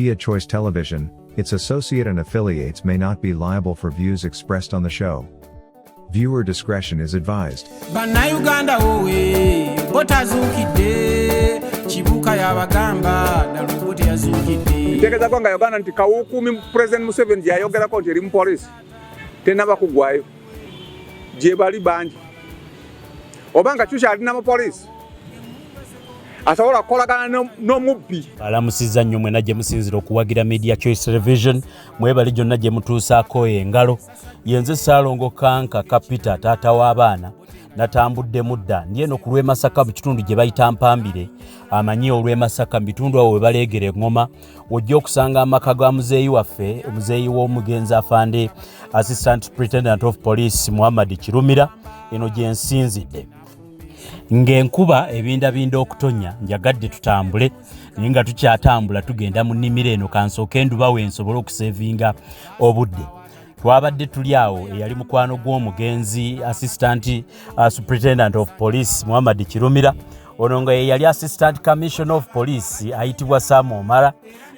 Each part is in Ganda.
Media Choice Television, its associate and affiliates may not be liable for views expressed on the show. Viewer discretion is advised. Bannayuganda wowe botazuukidde kibuka y'abagamba nalugo teyazuukidde. Ntegeeza kwanga Uganda nti kawukuumi President Museveni gyayogerako nti eri mu poliisi tennaba kuggwayo gye bali bangi obanga kyukyalina mu poliisi asobola kukolagana n'omubbi. Alamusizza nnyo mwena gye musinzira okuwagira Media Choice Television mwebali gyonna gye mutuusaako engalo. Yenze Ssaalongo Kanka Kapita taata w'abaana natambudde mudda ndi eno ku Lw'Emasaka mu kitundu gye bayita Mpambire amanyi Olw'Emasaka mu bitundu awo we baleegera eŋŋoma ojja okusanga amaka ga muzeeyi waffe omuzeeyi w'omugenzi afande Assistant Superintendent of Police Muhammad Kirumira eno gye nsinzidde. Ng'enkuba ebindabinda okutonya njagadde tutambule naye nga tukyatambula tugenda mu nnimiro eno kansooke enduba wensobole okusevinga obudde. Twabadde tuli awo eyali mukwano gw'omugenzi Assistant Superintendent of Police Muhammad Kirumira ono nga yali Assistant Commissioner of Police ayitibwa Omara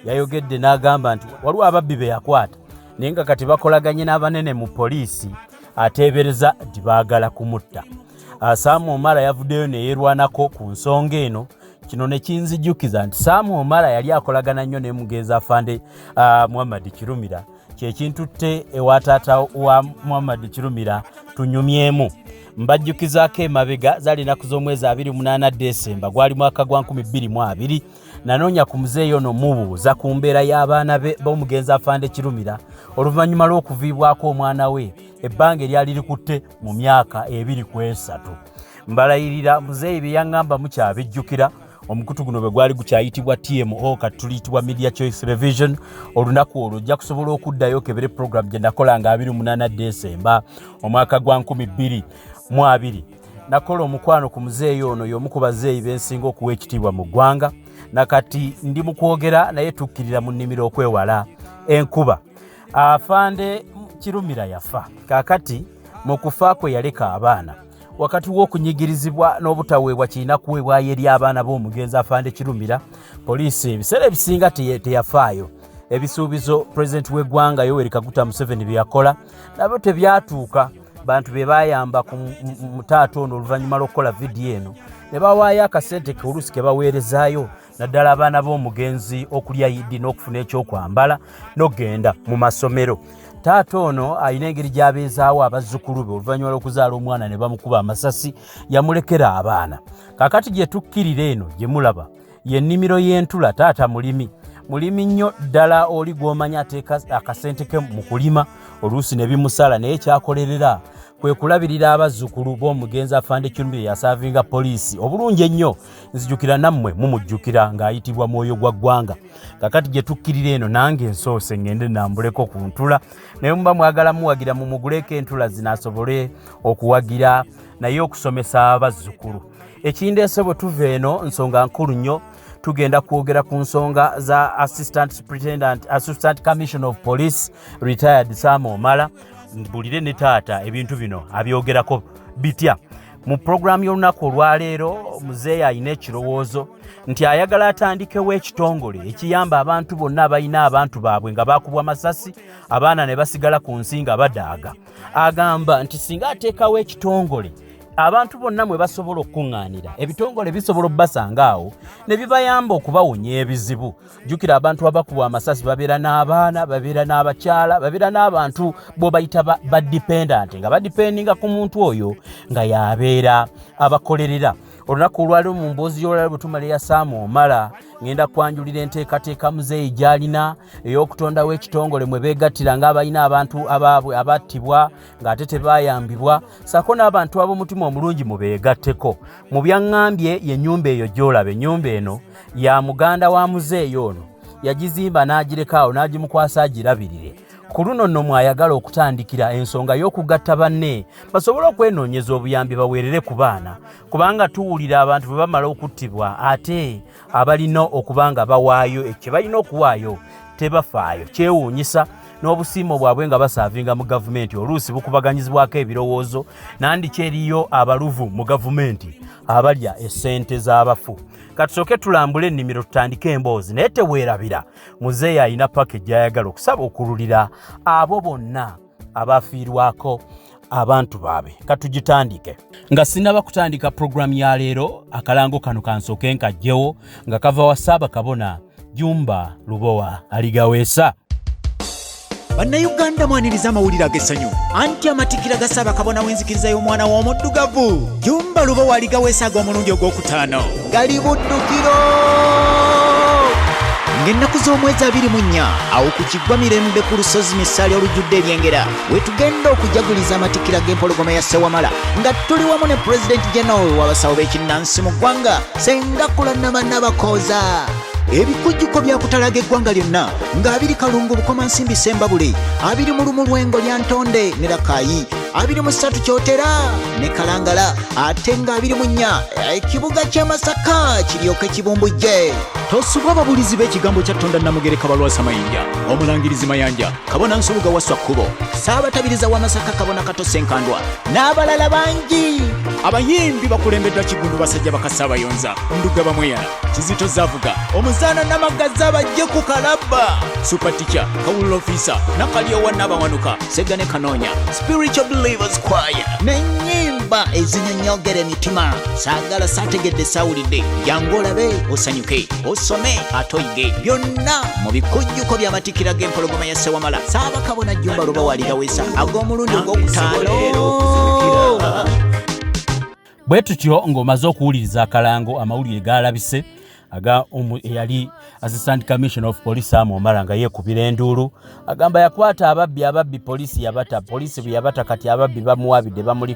yayogedde n'agamba nti waliwo ababbi be yakwata naye nga kati bakolaganye n'abanene mu poliisi ateebereza nti baagala kumutta. Omara yavuddeyo ne yeerwanako ku nsonga eno kino ne kinzijjukiza nti Omara yali akolagana nnyo ne mugenzi afande Muhammad Kirumira kyekintutte ewa taata wa Muhammad Kirumira tunyumyemu. Mbajjukizaako emabega zaali ennaku z'omwezi 28 Desemba gwali mwaka gwa 2020 nanoonya ku muzeeyi ono mubuuza ku mbeera y'abaana be b'omugenzi afande Kirumira oluvannyuma lw'okuviibwako omwana we ebbanga eryali likutte mu myaka 23. Mbalayirira muzeeyi bye yaŋŋamba mukyabijjukira omukutu guno bwe gwali gukyayitibwa TMO kati tuliyitibwa Media Choice Television. Olunaku olwo ojja kusobola okuddayo kebere program gye nakola nga 28 Desemba omwaka gwa 2020. Nakola omukwano ku muzeeyi ono y'omu ku bazeeyi bensinga okuwa ekitiibwa mu ggwanga nakati ndi mu kwogera naye tukkirira mu nnimiro okwewala enkuba. Afande Kirumira yafa kakati mu kufa kwe yaleka abaana wakati w'okunyigirizibwa n'obutaweebwa kirina kuweebwayo eri abaana b'omugenzi afande Kirumira poliisi ebiseera ebisinga teyafaayo. Ebisuubizo pulezidenti w'eggwanga Yoweri Kaguta Museveni bye yakola nabyo tebyatuuka. Bantu be bayamba ku taata ono oluvannyuma lw'okukola vidiyo eno ne bawaayo akasente k'oluusi ke baweerezaayo naddala abaana b'omugenzi okulya Alayidde n'okufuna ekyokwambala n'ogenda mu masomero. Taata ono alina engeri gy'abeezaawo abazzukulu be oluvannyuma lw'okuzaala omwana ne bamukuba amasasi yamulekera abaana. Kakati gye tukkirira eno gye mulaba ye nnimiro y'entula. Taata mulimi nnyo ddala oli gw'omanya ateeka akasente ke mu kulima oluusi ne bimusala naye kyakolerera kwe kulabirira abazzukulu b'omugenzi afande Kirumira yasaavinga poliisi obulungi ennyo. Nzijukira nammwe mumujjukira ng'ayitibwa mwoyo gwa ggwanga. Kakati gye tukkirira eno nange nsoose ngende nambuleko ku ntula naye muba mwagala muwagira mumuguleko entula zinasobole okuwagira naye okusomesa abazzukulu. Ekindeese bwe tuva eno nsonga nkulu nnyo. Tugenda kwogera ku nsonga za Assistant Commissioner of Police retired Omara. Mbulire ne taata ebintu bino abyogerako bitya. Mu programu y'olunaku olwaleero muzeeyi alina ekirowoozo nti ayagala atandikewo ekitongole ekiyamba abantu bonna abalina abantu baabwe nga bakubwa amasasi abaana ne basigala ku nsi nga badaaga. Agamba nti singa ateekawo ekitongole abantu bonna mwe basobola okuŋŋaanira ebitongole bisobola obbasanga awo ne bibayamba okubawonya ebizibu. Jjukira abantu abakubwa amasasi babeera n'abaana babeera n'abakyala babeera n'abantu bo bayita badipendant nga badipendinga ku muntu oyo nga yabeera abakolerera. Olunaku olwaliwo mu mboozi y'olwali bwe tumala eya Omara ngenda kwanjulira enteekateeka muzeeyi gy'alina ey'okutondawo ekitongole mwe beegattira ng'abalina abantu abaabwe abattibwa ng'ate tebaayambibwa ssaako n'abantu ab'omutima omulungi mu beegatteko. Mu byaŋŋambye y'ennyumba eyo gy'olaba. Ennyumba eno ya muganda wa muzeeyi ono yagizimba n'agireka awo n'agimukwasa agirabirire. Ku luno nno mwayagala okutandikira ensonga y'okugatta banne basobole okwenoonyeza obuyambi baweerere ku baana kubanga tuwulira abantu bwe bamala okuttibwa ate abalina okubanga bawaayo ekye balina okuwaayo tebafaayo. Kyewuunyisa n'obusiimo bwabwe nga basaavinga mu gavumenti oluusi bukubaganyizibwako ebirowoozo nandiki eriyo abaluvu mu gavumenti abalya essente z'abafu. katusooke tulambule ennimiro tutandike emboozi naye teweerabira muzeeyi alina package ayagala okusaba okululira abo bonna abafiirwako abantu baabe. Katugitandike nga sinaba kutandika programu ya leero, akalango kano kansooke nkajjewo nga kava wa Ssaabakabona Jumba Lubowa aligaweesa. Bannayuganda mwaniriza amawulire ag'essanyu anti amatikira ga Ssaabakabona w'enzikiriza y'omwana w'omuddugavu Jumba Lubowa aligaweesa ag'omulundi ogwokutaano gali buddukiro ng'ennaku z'omwezi 24 awo ku kiggwa Mirembe ku lusozi Misale olujjudde ebyengera wetugenda okujaguliza amatikira g'empologoma ya Ssewamala nga tuli wamu ne President General w'abasawo b'ekinnansi mu ggwanga Sengakula Nabakooza. Ebikujjuko byakutalaga eggwanga lyonna nga 2 Kalungu Bukomansimbi Sembabule, 2 Mulumu Lwengo lya Ntonde ne Rakaayi, 23 Kyotera ne Kalangala, ate nga 24 ekibuga kya Masaka kiryoke kibumbujje. Tosubwa ababulizi b'ekigambo kya Tonda Namugereka Balwasa Mayinja, Omulangirizi Mayanja, Kabona Nsubuga Waswa Kkubo, Ssaabatabiriza wa Masaka Kabona Katose Nkandwa n'abalala bangi. Abayimbi bakulembeddwa Kigundu Basajja Bakasaabayonza, Nduga Bamweyana, Kizito Zavuga, Omuzaana Namagaza bajje ku Kalabba, Super Teacher, Kawulo Officer, Nakalyowa Nabawanuka, Segane Kanoonya, Spiritual Believers Choir, n'ennyimba ezinyonyogera emitima. Saagala saategedde saawulidde, jangu olabe osanyuke, osome atoyige. Byonna mu bikujjuko by'amatikira g'empologoma ya Ssewamala Ssaabakabona Jumba Lubowa aligaweesa ag'omulundi ogwokutaano. Bwe tutyo ng'omaze okuwuliriza akalango amawulire galabise aga eyali Assistant Commissioner of Police Omara nga yeekubira enduulu agamba yakwata ababbi polisi yabata, polisi bwe yabata kati ababbi bamuwabidde bamuli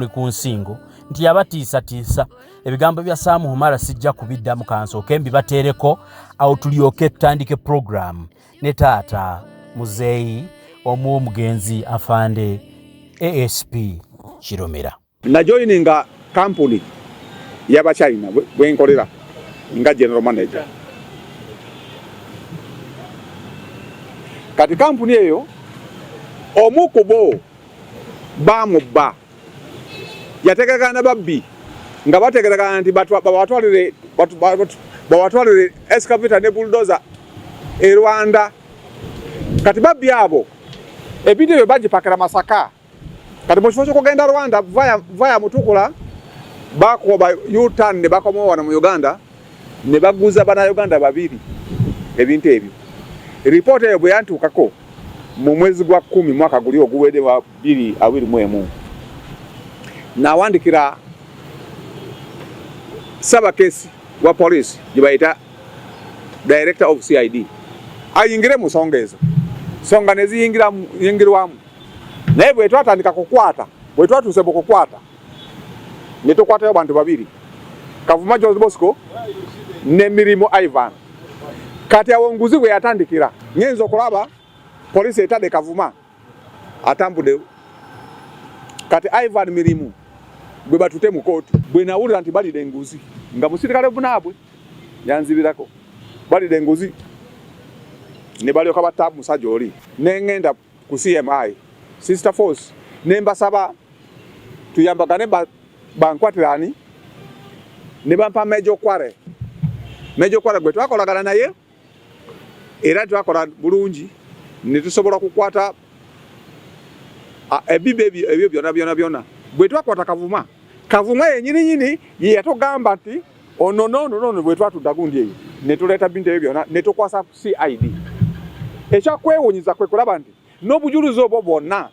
ku nsingo nti yabatiisatiisa. Ebigambo bya Omara sijja kubiddamu kansooke mbibateereko awo tulyoke tutandike program ne taata muzeeyi omugenzi afande ASP Kirumira. Na joininga company yaba China bwenkolera nga general manager. Kati company eyo omukubo bamubba yategekana babbi nga bategekana nti bawatwalire excavator ne bulldozer e Rwanda. Kati babbi abo ebidde bagipakira Masaka. Kati mu kifo ky'okugenda Rwanda vaya Mutukula bakoba U-turn ne bakoma wano mu Uganda ne baguza Bannayuganda 2 ebintu ebyo. Report eyo bwe yantuukako mu mwezi gwa 10 mwaka guli oguwedde wa 2021 nawandikira Sabakesi wa police gye bayita director of CID ayingire mu nsonga ezo, nsonga ne ziyingirwamu. Naye bwe twatandika kukwata, bwe twatuuse mu kukwata ne tukwatayo bantu 2, Kavuma George Bosco ne Mirimo Ivan. Kati awo nguzi bwe yatandikira ngenzo okulaba polisi etadde Kavuma atambudde. Kati Ivan Mirimo bwe batute mu kootu bwe nawulira nti balide enguzi nga musirikale bunaabwe yanzibirako balide enguzi ne balyoka batta musajja oli n'engenda ku CMI Sister Force nembasaba tuyambagane bankwatirani ne bampa Major Kware gwe twakolagana naye era twakola bulungi ne tusobola kukwata ebibe ebyo byonna bwe twakwata Kavuma yennyini ye yatugamba nti ono bwe twatudda gundi eyo ne tuleeta bintu ebyo byonna ne tukwasa CID. Ekyakwewunyiza kwe kulaba nti n'obujulizi obwo bwonna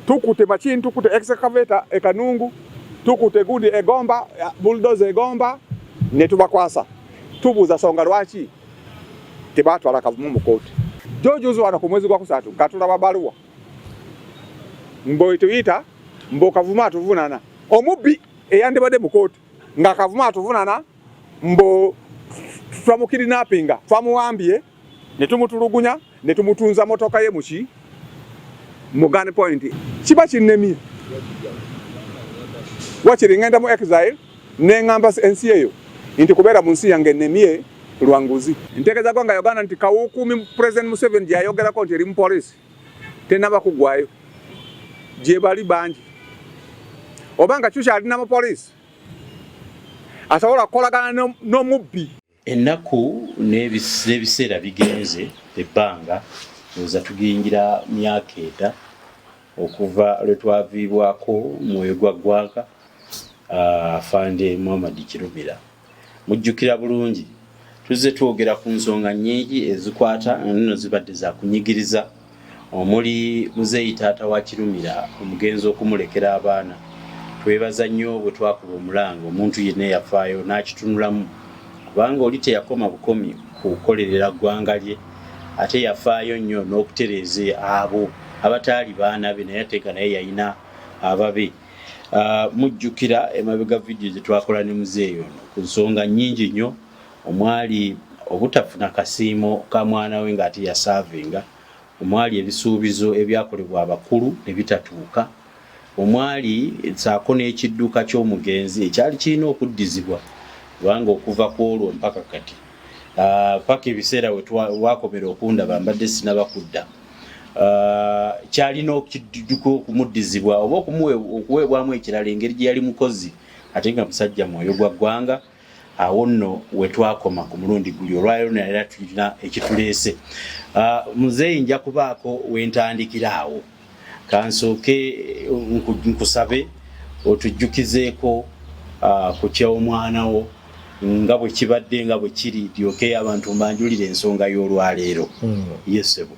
tukute machine, tukute excavator ekanungu, tukute gundi egomba, bulldozer egomba, ne tubakwasa. Tubuuza nsonga lwaki tebatwala Kavuma mu kooti. Jojuzi wano ku mwezi gwa 3 katulaba baluwa mbo tuyita mbo Kavuma atuvunana omubbi eyandibadde mu kooti nga Kavuma atuvunana mbo twamukidnappinga twamuwambye ne tumutulugunya ne tumutunza motoka ye muki mu Gun Point. Kiba kinnemye wakiri ngenda mu exile nengamba ensi eyo nti kubeera mu nsi yange nnemye lwanguzi. Ntegeeza gwanga Uganda nti kawukumi President Museveni gyayogerako nti eri mu police tenaba kugwayo gye bali bangi obanga kyukyalina mu police asobola kukolagana n'omubbi. Ennaku n'ebiseera bigenze ebbanga oza tugiyingira myaka eta okuva lwe twaviibwako mwoyo gwa ggwanga afande Muhammad Kirumira. Mujjukira bulungi tuzze twogera ku nsonga nnyingi ezikwata nno zibadde za kunyigiriza omuli muzeeyi taata wa Kirumira omugenzi okumulekera abaana. Twebaza nnyo bwe twakuba omulanga omuntu yenna yafaayo n'akitunulamu kubanga oli teyakoma bukomi kukolerera ggwanga lye ate yafaayo nnyo n'okutereeza abo abataali baana be naye ateeka naye yalina ababe. Mujjukira emabega vidiyo gye twakola ne muzeeyi ono ku nsonga nnyingi nnyo omwali obutafuna kasiimo ka mwana we ng'ate yasaavinga, omwali ebisuubizo ebyakolebwa abakulu ne bitatuuka, omwali Ssaako n'ekidduka ky'omugenzi ekyali kirina okuddizibwa kubanga okuva ku olwo mpaka kati paka ebiseera we wakomera okundaba mbadde sinabakudda kyalina okidduka okumuddizibwa oba okuweebwamu ekirala engeri gye yali mukozi ate nga musajja mwoyo gwa ggwanga. Awo nno we twakoma ku mulundi guli olwaliro naye tulina ekituleese. Muzeeyi nja kubaako wentandikira awo kansooke nkusabe otujjukizeeko ku ky'omwana wo nga bwe kibadde nga bwe kiri lyoke abantu mbanjulire ensonga y'olwaleero. Yes sebo.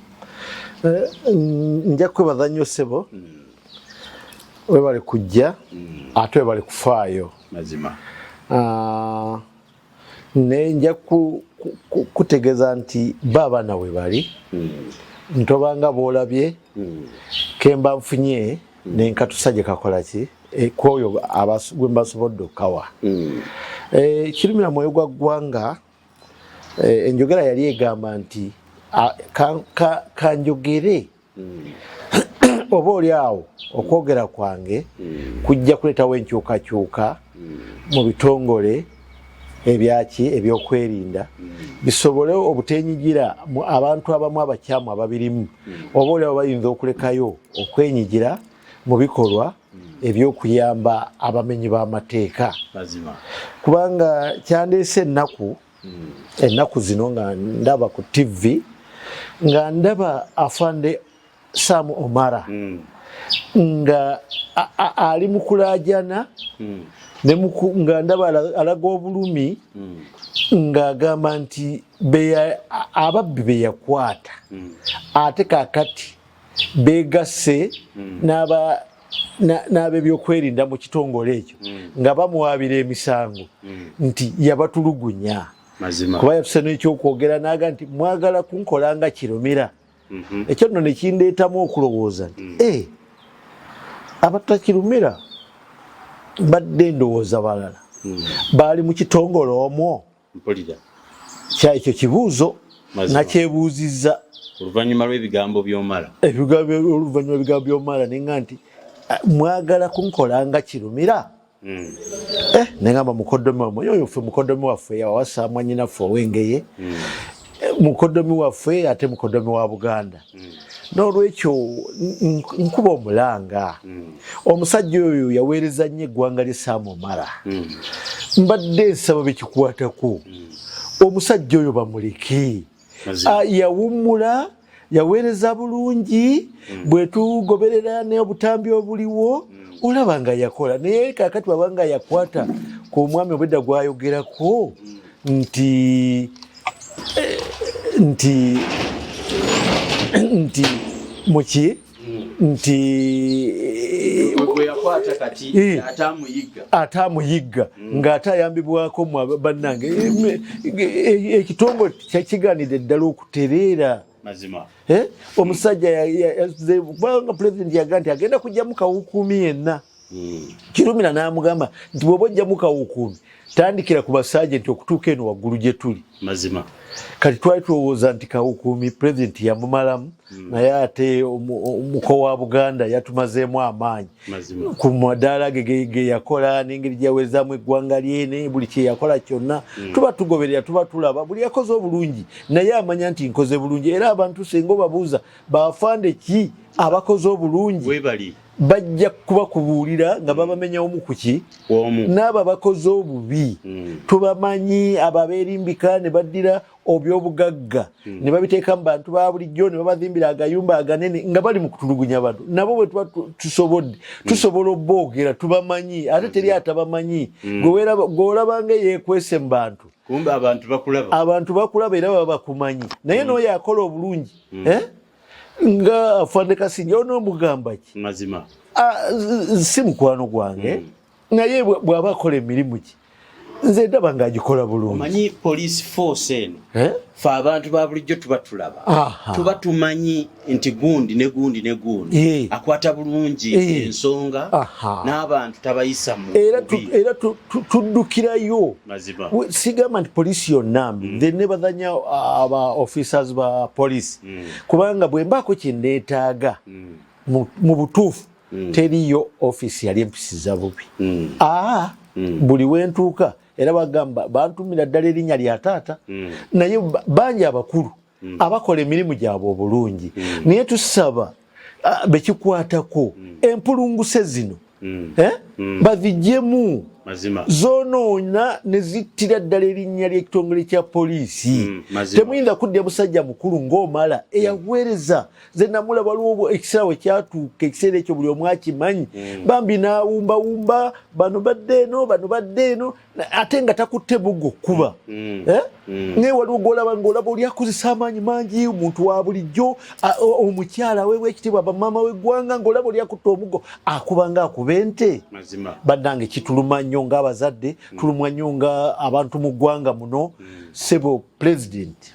Nja kwebaza nnyo ssebo webale kujja ate webale kufaayo mazima. Ne nja kutegeeza nti baabana we bali ntobanga boolabye kemba nfunye nenkatusa gye kakola ki kwoyo gwe mbasobodde okukawa. Kirumira mwoyo gwa ggwanga enjogera yali egamba nti kanjogere oba oli awo okwogera kwange kujja kuleetawo enkyukakyuka mu bitongole ebyaki ebyokwerinda bisobole obutenyigira abantu abamu abakyamu ababirimu oba oli abo bayinza okulekayo okwenyigira mu bikolwa ebyokuyamba abamenyi b'amateeka kubanga kyandeese ennaku zino nga ndaba ku TV nga ndaba afande Omara nga ali mu kulaajana nga ndaba alaga obulumi ng'agamba nti ababbi be yakwata ate kaakati beegasse n'ab'ebyokwerinda mu kitongole ekyo nga bamuwaabira emisango nti yabatulugunya kuba yafuse n'ekyokwogera n'aga nti mwagala kunkola nga Kirumira. Ekyo nno ne kindeetamu okulowooza nti abatta Kirumira badde ndowooza balala baali mu kitongole omwo. Kyekyo kibuuzo nakyebuuzizza oluvannyuma lw'ebigambo by'Omara. Oluvannyuma ebigambo by'Omara nenga nti mwagala kunkola nga Kirumira. Nengamba mukoddomi wamwe oyo ffe mukoddomi waffe yawasa mwanyinaffe Owengeye mukoddomi waffe ate mukoddomi wa Buganda. N'olwekyo nkuba omulanga omusajja oyo yaweereza nnyo eggwanga lye Omara. Mbadde nsaba bekikwatako omusajja oyo bamuleke yawummula yaweereza bulungi bwe tugoberera n'obutambi obuliwo olaba nga yakola naye kaakati baba nga yakwata ku mwami obwedda gwayogerako nti muki nti atamuyigga ng'ate ayambibwako bannange ekitongole kiganidde ddala okutereera. Omusajja kubanga pulezidenti yaga nti agenda kujjamu kawukuumi yenna. Kirumira n'amugamba nti bw'oba ojjamu kawukuumi tandikira ku basajenti okutuuka eno waggulu gye tuli. Kati twali tulowooza nti kawukuumi pulezidenti yamumalamu naye ate omuko wa Buganda yatumazeemu amaanyi ku madaala ge yakola n'engeri gy'aweezaamu eggwanga lye buli kye yakola kyonna tuba tugoberera tuba tulaba buli yakoze obulungi naye amanya nti nkoze bulungi era abantu singa obabuuza bafande ki abakoze obulungi bajja kubakubuulira nga babamenyawo mukuki n'abo bakoze obubi tubamanyi ababeerimbika ne baddira obyobugagga ne babiteeka mu bantu ba bulijjo ne babazimbira agayumba aganene nga bali mu kutulugunya abantu nabo bwe tuba tusobola obboogera tubamanyi ate teri atabamanyi gweolabanga yeekwese mu bantu kumbe abantu bakulaba era baba bakumanyi naye n'oyo akola obulungi nga afande Kasinja onoomugamba ki mazima si mukwano gwange naye bw'aba akola emirimu ki nze ndaba ng'agikola bulungi omanyi police force eno fe abantu ba bulijjo tuba tulaba tuba tumanyi nti gundi ne gundi ne gundi akwata bulungi ensonga n'abantu tabayisa mu era tuddukirayo mazima sigamba nti poliisi yonna mbi nze nebazanya aba officers ba poliisi kubanga bwe mbaako kye nneetaaga mu butuufu teriyo ofiisi yali empisiza bubi buli wentuuka era bagamba bantumira ddala erinnya lya taata naye bangi abakulu abakola emirimu gyabwe obulungi naye tusaba bekikwatako empulunguse zino baziggyemu zoonoona ne zittira ddala erinnya ly'ekitongole kya poliisi temuyinza kudda musajja mukulu ng'Omara eyaweereza ze namulaba waliwo ekiseera we kyatuuka ekiseera ekyo buli omu akimanyi bambi n'awumbawumba bano badde eno ate nga takutte bugo kuba naye waliwo ng'olaba oli akozesa amaanyi mangi omuntu wa bulijjo omukyala we w'ekitiibwa bamaama w'eggwanga ng'olaba oli akutte omugo akuba ng'akuba ente bannange kituluma nnyo ng'abazadde tulumwa nnyo nga abantu mu ggwanga muno sebo pulezidenti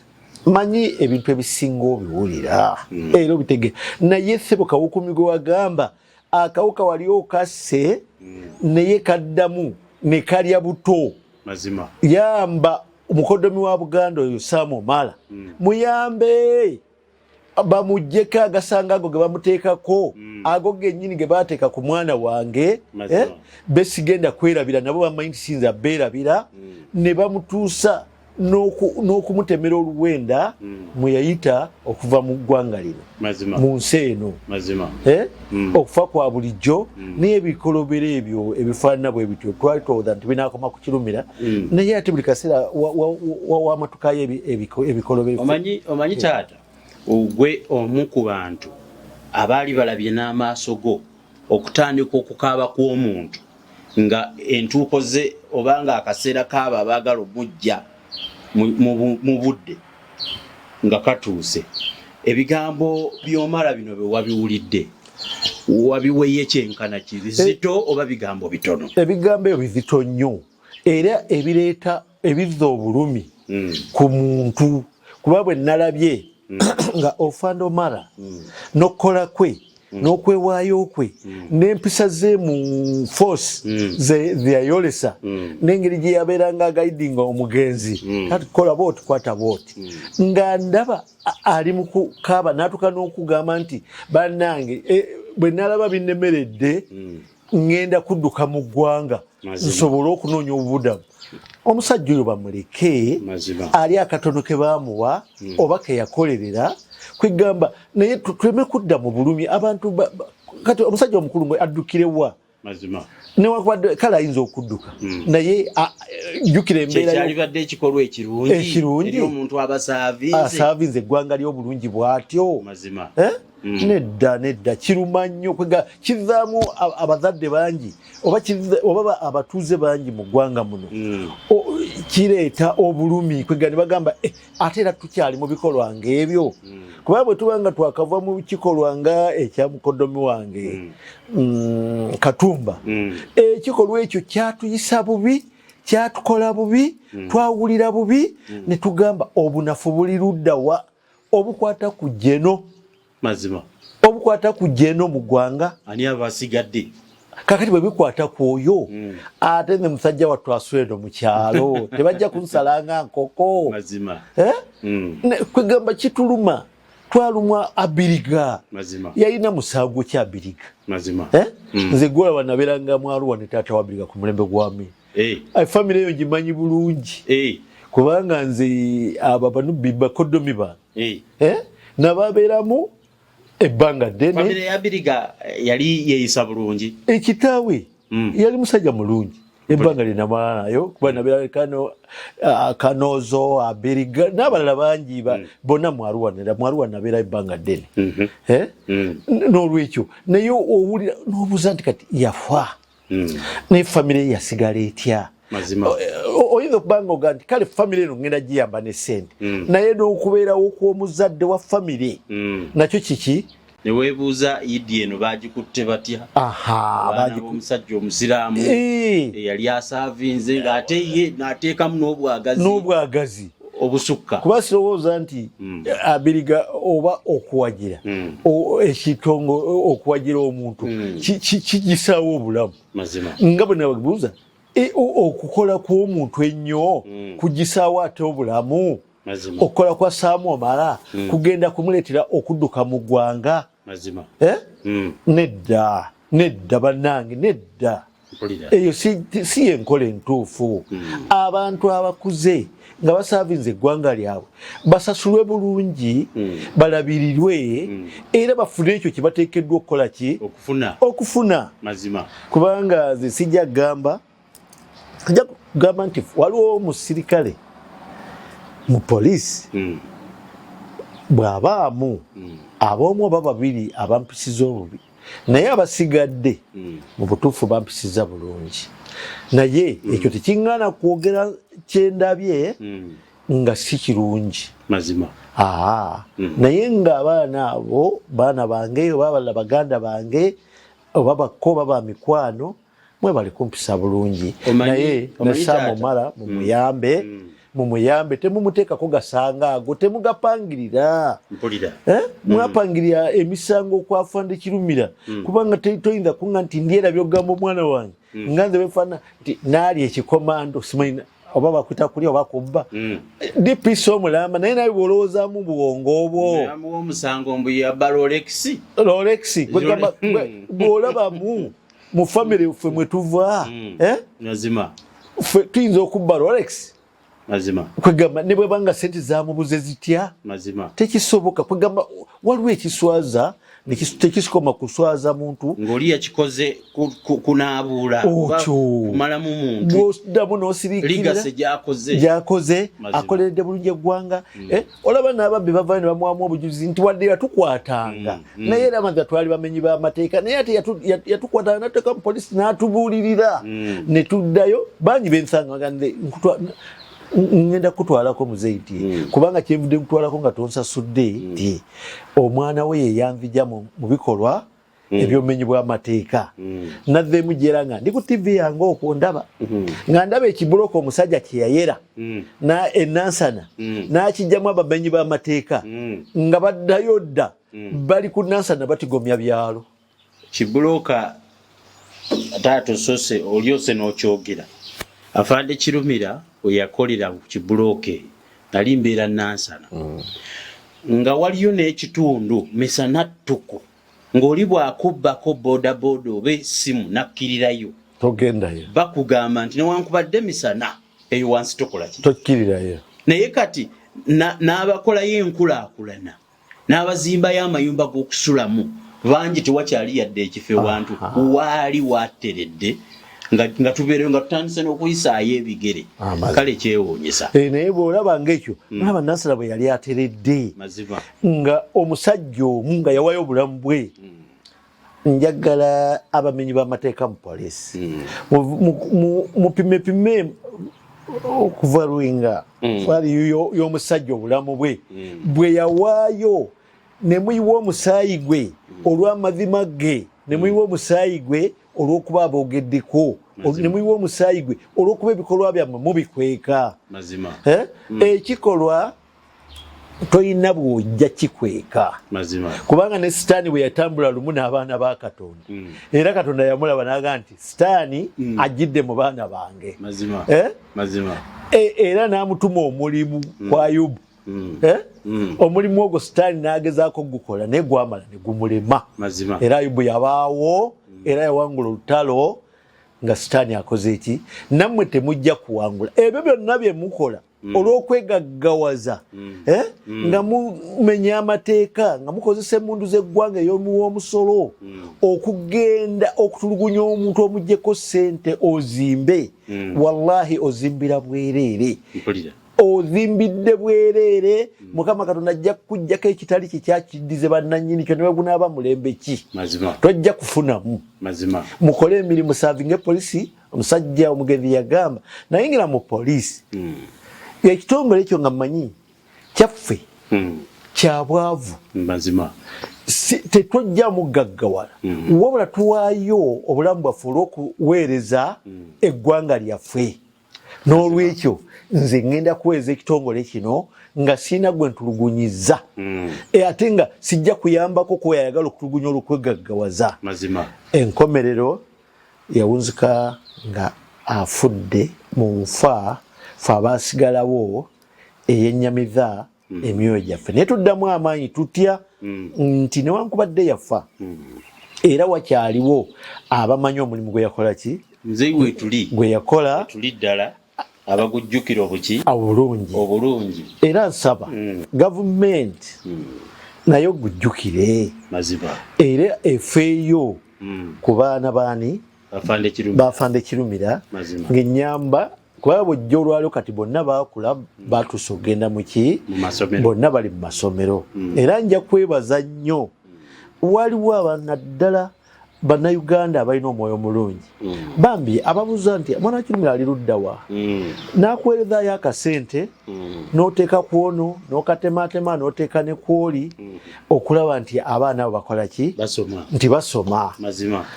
manyi ebintu ebisinga obiwulira era obitegeera naye sebo kawukumi gwe wagamba akawuka wali okasse naye kaddamu ne kalya buto yamba omukodomi wa Buganda oyo Sam Omara muyambe bamuggyeko agasanga ago ge bamuteekako ago gennyini ge baateeka ku mwana wange besigenda kwerabira nabo bamanyi nti siyinza beerabira ne bamutuusa n'okumutemera oluwenda mwe yayita okuva mu ggwanga lino mu nsi eno okufa kwa bulijjo naye ebikolobero ebyo ebifaanana bwe bityo twali tulowooza nti binaakoma ku Kirumira naye ate buli kaseera wamatukayo ebikolobero omanyi taata ogwe omu ku bantu abaali balabye n'amaaso go okutandika okukaaba kw'omuntu nga entuuko ze obanga akaseera kaaba abaagala omujja mu budde nga katuuse ebigambo by'Omara bino bye wabiwulidde wabiweeye kyenkana ki bizito oba bigambo bitono ebigambo ebyo bizito nnyo era ebizza obulumi ku muntu kuba bwe nalabye nga ofanda Omara n'okukola kwe n'okwewaayo kwe n'empisa ze mu force zeyayolesa n'engeri gye yabeeranga agayidinga omugenzi kati kola booti kwata booti nga ndaba ali mu kukaaba n'atuuka n'okugamba nti bannange bwe nalaba binnemeredde ngenda kudduka mu ggwanga nsobole okunoonya obubudamu omusajja oyo bamuleke ali akatono ke baamuwa oba ke yakolerera kwegamba naye tuleme kudda mu bulumi abantu kati omusajja omukulu mwe addukirewa newakubadde kale ayinza okudduka naye jjukira embeera kyalibadde ekikolwa ekirungi eri omuntu asaavinze eggwanga ly'obulungi bw'atyo nedda kiruma nnyo kivaamu abazadde bangi oba abatuuze bangi mu ggwanga muno kireeta obulumi kwegani bagamba ate era tukyali mu bikolwa ng'ebyo kuba bwe tuba nga twakava mu kikolwa nga ekya mukodomi wange Katumba ekikolwa ekyo kyatuyisa bubi kyatukola bubi twawulira bubi ne tugamba obunafu buli ludda wa obukwata ku jeno obukwata ku jeno mu ggwanga ani abasigadde kakati bwe bikwata ku oyo ate ne musajja wattu aswendo mu kyalo tebajja kunsalanga nkoko kwegamba kituluma twalumwa abiriga yalina musango ki abiriga nze gwolaba nabeeranga mwaluwa ne taata wa abiriga ku mulembe gwami famire eyo ngimanyi bulungi kubanga nze abo banubi bakodomi bange nababeeramu ebbanga ddene. Famire ya Biriga yali yeeyisa bulungi. Ekitaawe yali musajja mulungi. Ebbanga linamaayo kuba nabeera Kanozo, Abiriga n'abalala bangi bonna mwaruwa nabeera ebbanga ddene. N'olwekyo naye owulira n'obuuza nti kati yafa ne famire yasigala etya. Oyinza okubanga oga nti kale famire eno ngenda giyamba ne ssente naye n'okubeerawo kw'omuzadde wa famire nakyo kiki. Ne weebuuza Idi eno baagikutte batya? Omusajja omusiraamu eyali asaavinze ng'ate ye n'ateekamu n'obwagazi obusukka. Kuba sirowooza nti Abiriga oba okuwagira ekitongo okuwagira omuntu kigisaawo obulamu. Nga bwe nababuuza okukola kw'omuntu ennyo kugisaawo ate obulamu. Okukola kwa Saamu Omara kugenda kumuleetera okudduka mu ggwanga. Nedda bannange, nedda. Eyo si yenkola entuufu. Abantu abakuze nga basaavinze eggwanga lyabwe basasulwe bulungi, balabirirwe era bafune ekyo kye bateekeddwa okukola ki? Okufuna. Kubanga nze sijja kugamba nti waliwo omusirikale mu poliisi bw'abaamu ab'omu oba babiri abampisiza obubi naye abasigadde mu butuufu bampisiza bulungi. Naye ekyo tekiŋŋaana kwogera kyendabye nga si kirungi. Naye ng'abaana abo baana bange oba abalala baganda bange oba bakko oba ba mikwano mwe bali kumpisa bulungi. Naye ne Saamu Omara mumuyambe temumuteekako gasanga ago temugapangirira. Mwapangirira emisango okwafande Kirumira kubanga toyinza kuŋŋa nti ndyerabye okugamba omwana wange nga nze befaana nti naali ekikomando simanyi oba bakwita kulya oba kubba DPC omulamba naye naye bw'olowoozaamu buwongo obwo omusango mbu yabba Rolex bw'olabamu mu famire ffe mwe tuva ffe tuyinza okubba Rolex kwegamba ne bwebanga sente zamubuze zitya tekisoboka. Kwegamba waliwo ekiswaza tekisikoma kuswaza muntu ng'oli yakikoze kunaabuula kumalamu muntu bw'oddamu n'osiriikirira gyakoze akoleredde bulungi eggwanga. Olaba n'ababbi bavaayo ne bamuwamu obujulizi nti wadde yatukwatanga naye era amaze twali bamenyi b'amateeka naye ate yatukwatanga n'atuteeka mu poliisi n'atubuulirira ne tuddayo bangi bensanga bagande ngenda kutwalako muzeiti kubanga kyenvudde mutwalako nga tonsasudde nti omwana we yeyanvija mu bikolwa ebyomenyi bw'amateeka naddeemu gyera nga ndi ku TV yange okwo ndaba nga ndaba ekibulooka omusajja kye yayera enansana n'akijjamu abamenyi b'amateeka nga baddayo dda bali ku nansana batigomya byalo. Kibulooka taata osose olyose n'okyogera afande Kirumira we yakolera ku kibulooke nali mbeera nansana nga waliyo n'ekitundu misana ttuku ng'oli bw'akubbako boodabooda oba essimu nakkirirayo togendayo bakugamba nti newankubadde misana eyo wansi tokola ki tokkirirayo. naye kati n'abakolayo enkulaakulana n'abazimbayo amayumba g'okusulamu bangi tewakyali yadde ekifo ewantu waali wateredde nga tubeereyo nga tutandise n'okuyisaayo ebigere kale kyewuunyisa. Naye bw'olaba ng'ekyo olaba Nansana bwe yali ateredde nga omusajja omu nga yawayo obulamu bwe. Njagala abamenyi b'amateeka mu poliisi mupimepime okuva Lwinga waliyo y'omusajja obulamu bwe yawaayo ne muyiwa omusaayi gwe olw'amazima ge ne muyiwa omusaayi gwe olw'okuba aboogeddeko ne muyiwa omusaayi gwe olw'okuba ebikolwa byammwe mubikweka. Ekikolwa toyina bw'ojja kikweka kubanga ne Sitaani bwe yatambula lumu n'abaana ba Katonda era Katonda yamulaba n'agamba nti Sitaani ajjidde mu baana bange era n'amutuma omulimu kwa Ayubu. Omulimu ogwo Sitaani n'agezaako gukola naye gwamala ne gumulema era Ayubu yabaawo era yawangula olutalo nga Sitaani akoze eki. Nammwe temujja kuwangula ebyo byonna bye mukola olw'okwegaggawaza nga mumenya amateeka nga mukozesa emmundu z'eggwanga ey'omuwa omusolo okugenda okutulugunya omuntu omuggyeko ssente ozimbe wallahi ozimbira bwereere ozimbidde bwereere mukama katonda ajja kukuggyako ekitali kikyakiddize bannannyini kyo ne bwe gunaaba mulembe ki tojja kufunamu mukole emirimu saavinga epolisi omusajja omugenzi yagamba nayingira mu poliisi ekitongole ekyo nga mmanyi kyaffe kyabwavu tetwojja mugaggawala wabula tuwaayo obulamu bwaffe olw'okuweereza eggwanga lyaffe n'olwekyo nze ngenda kuweereza ekitongole kino nga sina gwe ntulugunyiza ate nga sijja kuyambako kuba yayagala okutulugunya olw'okwegaggawaza enkomerero yawunzika nga afudde mu nfa fe abaasigalawo ey'ennyamiza emyoyo gyaffe naye tuddamu amaanyi tutya nti newankubadde yafa era wakyaliwo abamanyi omulimu gwe yakola ki gwe yakola ddala abagujjukira obulungi era nsaba gavumenti nayo gujjukire era efeeyo ku baana baani bafande Kirumira ng'ennyamba kuba bw'ojja olwaliwo kati bonna baakula baatuuse okugenda muki bonna bali mu masomero era nja kwebaza nnyo waliwo abaana ddala bannayuganda abalina omwoyo omulungi bambi ababuuza nti mwana wa Kirumira ali luddawa n'akuweerezaayo akasente n'oteeka ku ono n'okatematema n'oteeka ne kwoli okulaba nti abaana abo bakola ki nti basoma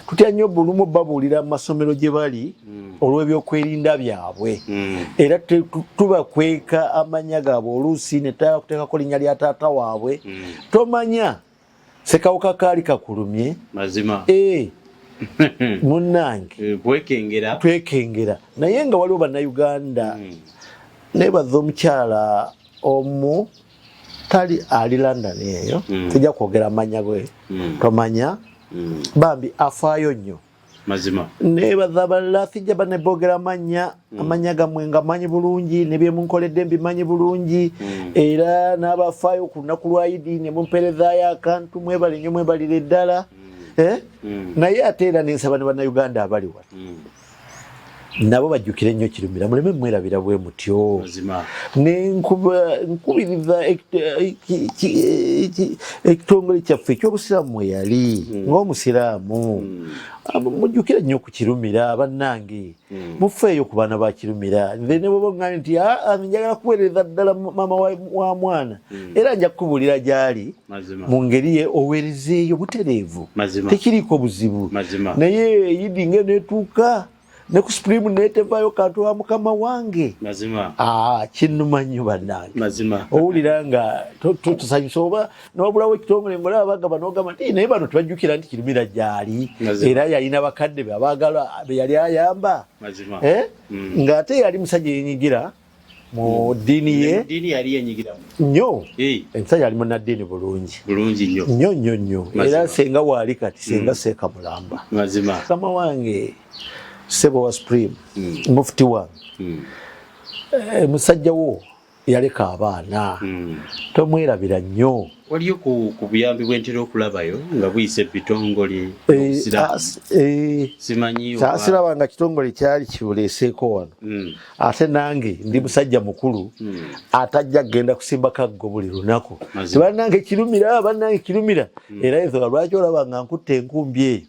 tutya nnyo bulumu babuulira mu masomero gye bali olw'ebyokwerinda byabwe era tubakweka amannya gaabwe oluusi ne kuteekako linnya lya taata waabwe tomanya sekawuka kaali kakulumye munnange twekengera naye nga waliwo bannayuganda nebaza omukyala omu tali ali London eyo tujja kwogera amanya gwe tomanya bambi afaayo nnyo nebaza abalala sijja banebogera amanya gammwe nga manyi bulungi ne byemunkoledde mbimanyi bulungi era n'abafaayo ku lunaku lwa Idi ne mumpeerezaayo akantu mwebale nnyo mwebalire ddala naye ate era nensaba ne bannayuganda abali wano nabo bajjukire nnyo Kirumira muleme mwerabira bwe mutyo nkubiriza ekitongole kyaffe eky'obusiraamu mwe yali ng'omusiraamu mujjukire nnyo ku Kirumira bannange mufeeyo ku baana ba Kirumira nze ne bw'oba ŋŋambye nti njagala kuweereza ddala maama wa mwana era nja kukubuulira gy'ali mu ngeri ye oweerezeeyo butereevu tekiriiko buzibu naye Idi ng'eno etuuka ne ku supreme neetevaayo kantu wa mukama wange kinnuma nnyo bannange owulira nga tusanyusa oba newabulawo ekitongole ngolaba bagamba n'ogamba nti naye bano tebajjukira nti Kirumira gy'ali era yalina bakadde be abaagala be yali ayamba ng'ate yali musajja yenyigira mu ddiini ye nnyo omusajja ali munnaddiini bulungi nnyo era senga waali kati senga seeka mulamba mukama wange Sebo wa Supreme mufti wange musajja wo yaleka abaana tomwerabira nnyo waliyo ku buyambi bwentera okulabayo nga buyise bitongole simanyi sirabanga kitongole kyali kibuleeseeko wano ate nange ndi musajja mukulu atajja kgenda kusimba kaggo buli lunaku bannange Kirumira era ezo lwaki olaba nga nkutte enkumbi eyo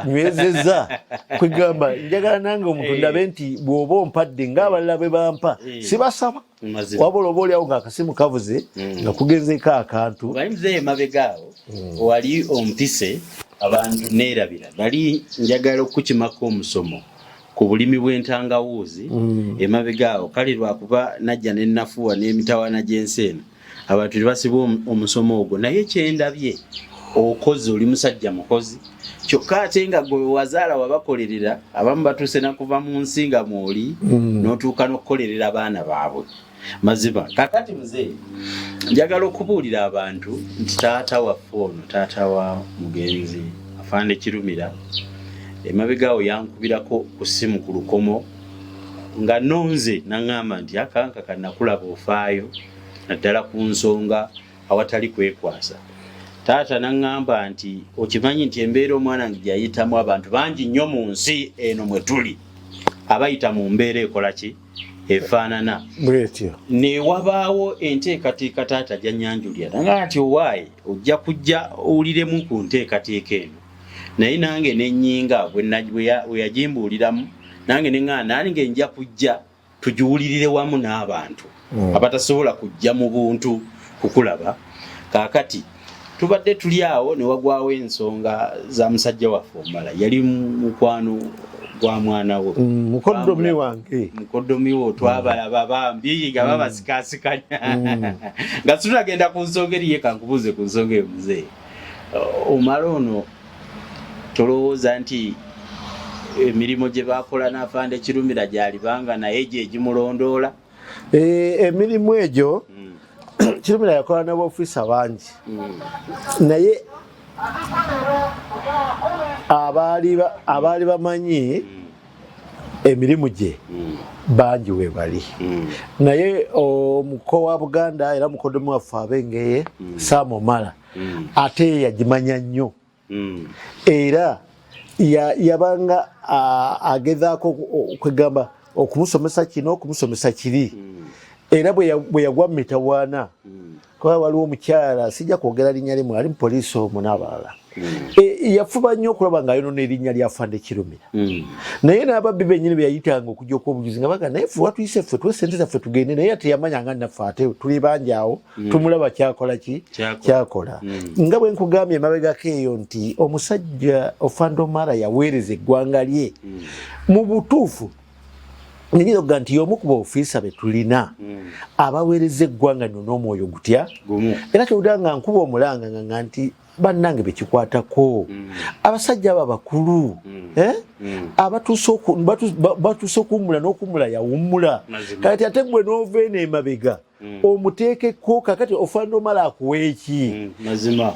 nywezezza kwegamba njagala nange omuntu ndabe nti bw'oba ompadde ng'abalala bwe bampa sibasaba wabula oba oliawo ng'akasimu kavuze nga kugenzeeko akantu bayinza emabegaawo wali omutise abantu neerabira bali njagala okukimako omusomo ku bulimi bw'entangawuuzi emabegaawo kale lwakuba najja nennafuwa n'emitawaana gy'ensi eno abantu tebasiba omusomo ogwo naye kyendabye okozi oli musajja mukozi kyokka ate nga gwe wazaala wabakolerera abamu batuuse nakuva mu nsi nga mwoli n'otuuka n'okukolerera abaana baabwe mazima kakati muzee njagala okubuulira abantu nti taata waffe ono taata wa mugenzi afande Kirumira emabegaawo yankubirako ku ssimu ku lukomo nga nonze naŋŋamba nti akanka kannakulaba ofaayo naddala ku nsonga awatali kwekwasa. Taata naŋŋamba nti okimanyi nti embeera omwana wange gyayitamu abantu bangi nnyo mu nsi eno mwe tuli abayita mu mbeera ekola ki efaanana bwetyo. Ne wabaawo enteekateeka taata gyannyanjulira naŋŋamba nti owaaye ojja kujja owuliremu ku nteekateeka eno. Naye nange nennyinga we yagimbuuliramu nange neŋŋamba nange nja kujja tugiwulirire wamu n'abantu abatasobola kujja mu buntu kukulaba. Kaakati tubadde tuli awo ne wagwawo ensonga za musajja waffe Omara, yali mukwano gwa mwana we mukoddomi wange, mukoddomi wo twabalaba bambi nga babasikaasikanya nga tunagenda ku nsonga eriye. Kankubuuze ku nsonga eyo muzeeyi, Omara ono tolowooza nti emirimu gye bakola n'afande Kirumira gyalibanga naye gye gimulondoola? Emirimu egyo Kirumira yakola n'abaofiisa bangi, naye abaali bamanyi emirimu gye bangi we bali. Naye omuko wa Buganda era mukoddomi waffe abengeye Omara ate yagimanya nnyo era yabanga agezaako kwegamba okumusomesa kino okumusomesa kiri. Era bwe yagwa mu mitawaana kuba waliwo omukyala sijja kwogera linnya limu ali mu poliisi omwo n'abalala yafuba nnyo okulaba ng'ayonona erinnya lya Fande Kirumira. Naye n'ababbi bennyini be yayitanga okujjako obujuzi nga baga naye ffe watuyise ffe tuwe sente zaffe tugende, naye teyamanya nga naffe ate tuli bangi awo tumulaba kyakola ki kyakola. Nga bwe nkugambye emabegako eyo nti omusajja Ofande Omara yaweereza eggwanga lye mu butuufu. Nnyinza okuga nti y'omu ku baofiisa be tulina abaweereza eggwanga nno n'omwoyo gutya era kyowulira nga nkuba omulanga nga nti bannange bekikwatako abasajja abo abakulu batuuse okuwummula n'okuwummula yawummula kati ate gwe n'ova eno emabega omuteekeko kakati Ofande Omara akuwa eki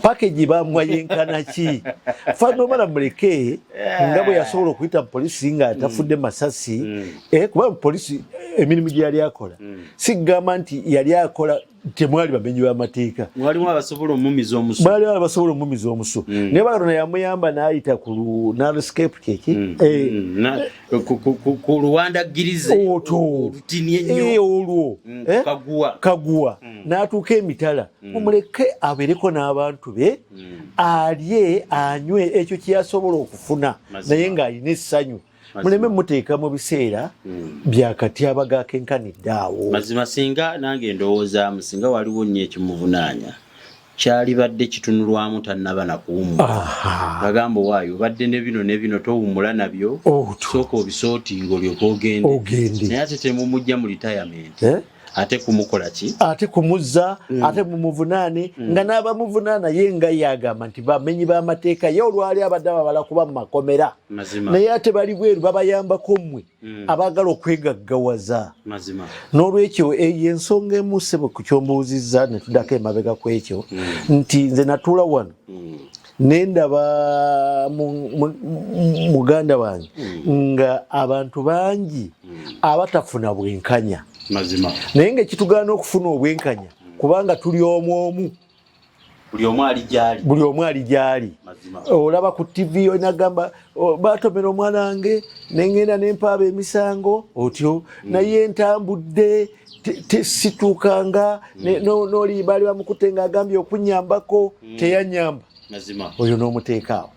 pakeji bamuwa yenkana ki? Ofande Omara muleke nga bwe yasobola okuyita mu polisi nga atafudde masasi kuba mu polisi emirimu gye yali akola sigamba nti yali akola temwali bamenyi b'amateeka, mwalimu abasobola omumiza omusu, baaliwo abasobola omumiza omusu naye Katonda yamuyamba n'ayita ku narscape kyeki ku luwandagirize olutini ennyo olwo kaguwa n'atuuka emitala mumuleke abeereko n'abantu be alye anywe ekyo kyeyasobola okufuna naye ng'alina essanyu. Muleme muteeka mu biseera byakatyabaga akenkanidde awo. Mazima singa nange ndowoozaamu singa waliwo nnyo ekimuvunaanya kyali badde kitunulwamu tannaba na kuwummula. Bagamba waayo badde ne bino towummula nabyo sooka obisootinga olyoka ogende. Naye ate temumujja mu retirement ate kumukola ki? Ate kumuzza ate mumuvunaane nga n'abamuvunaana ye nga yagamba nti bamenyi b'amateeka ye olwali abadde ababala kuba mu makomera naye ate bali bweru babayambako mmwe abaagala okwegaggawaza. N'olwekyo eyo ensonga emu ssebo ku kyombuuzizza ne tuddako emabega ku ekyo nti nze natuula wano nendaba muganda wange nga abantu bangi abatafuna bwenkanya. Naye ng'ekitugaana okufuna obwenkanya kubanga tuli omu buli omu ali gy'ali. Olaba ku TV onagamba batomera omwana wange nengenda nempaaba emisango otyo naye ntambudde tesituukanga n'oli baali bamukutte ng'agambye okunyambako teyanyamba. Oyo n'omuteeka awo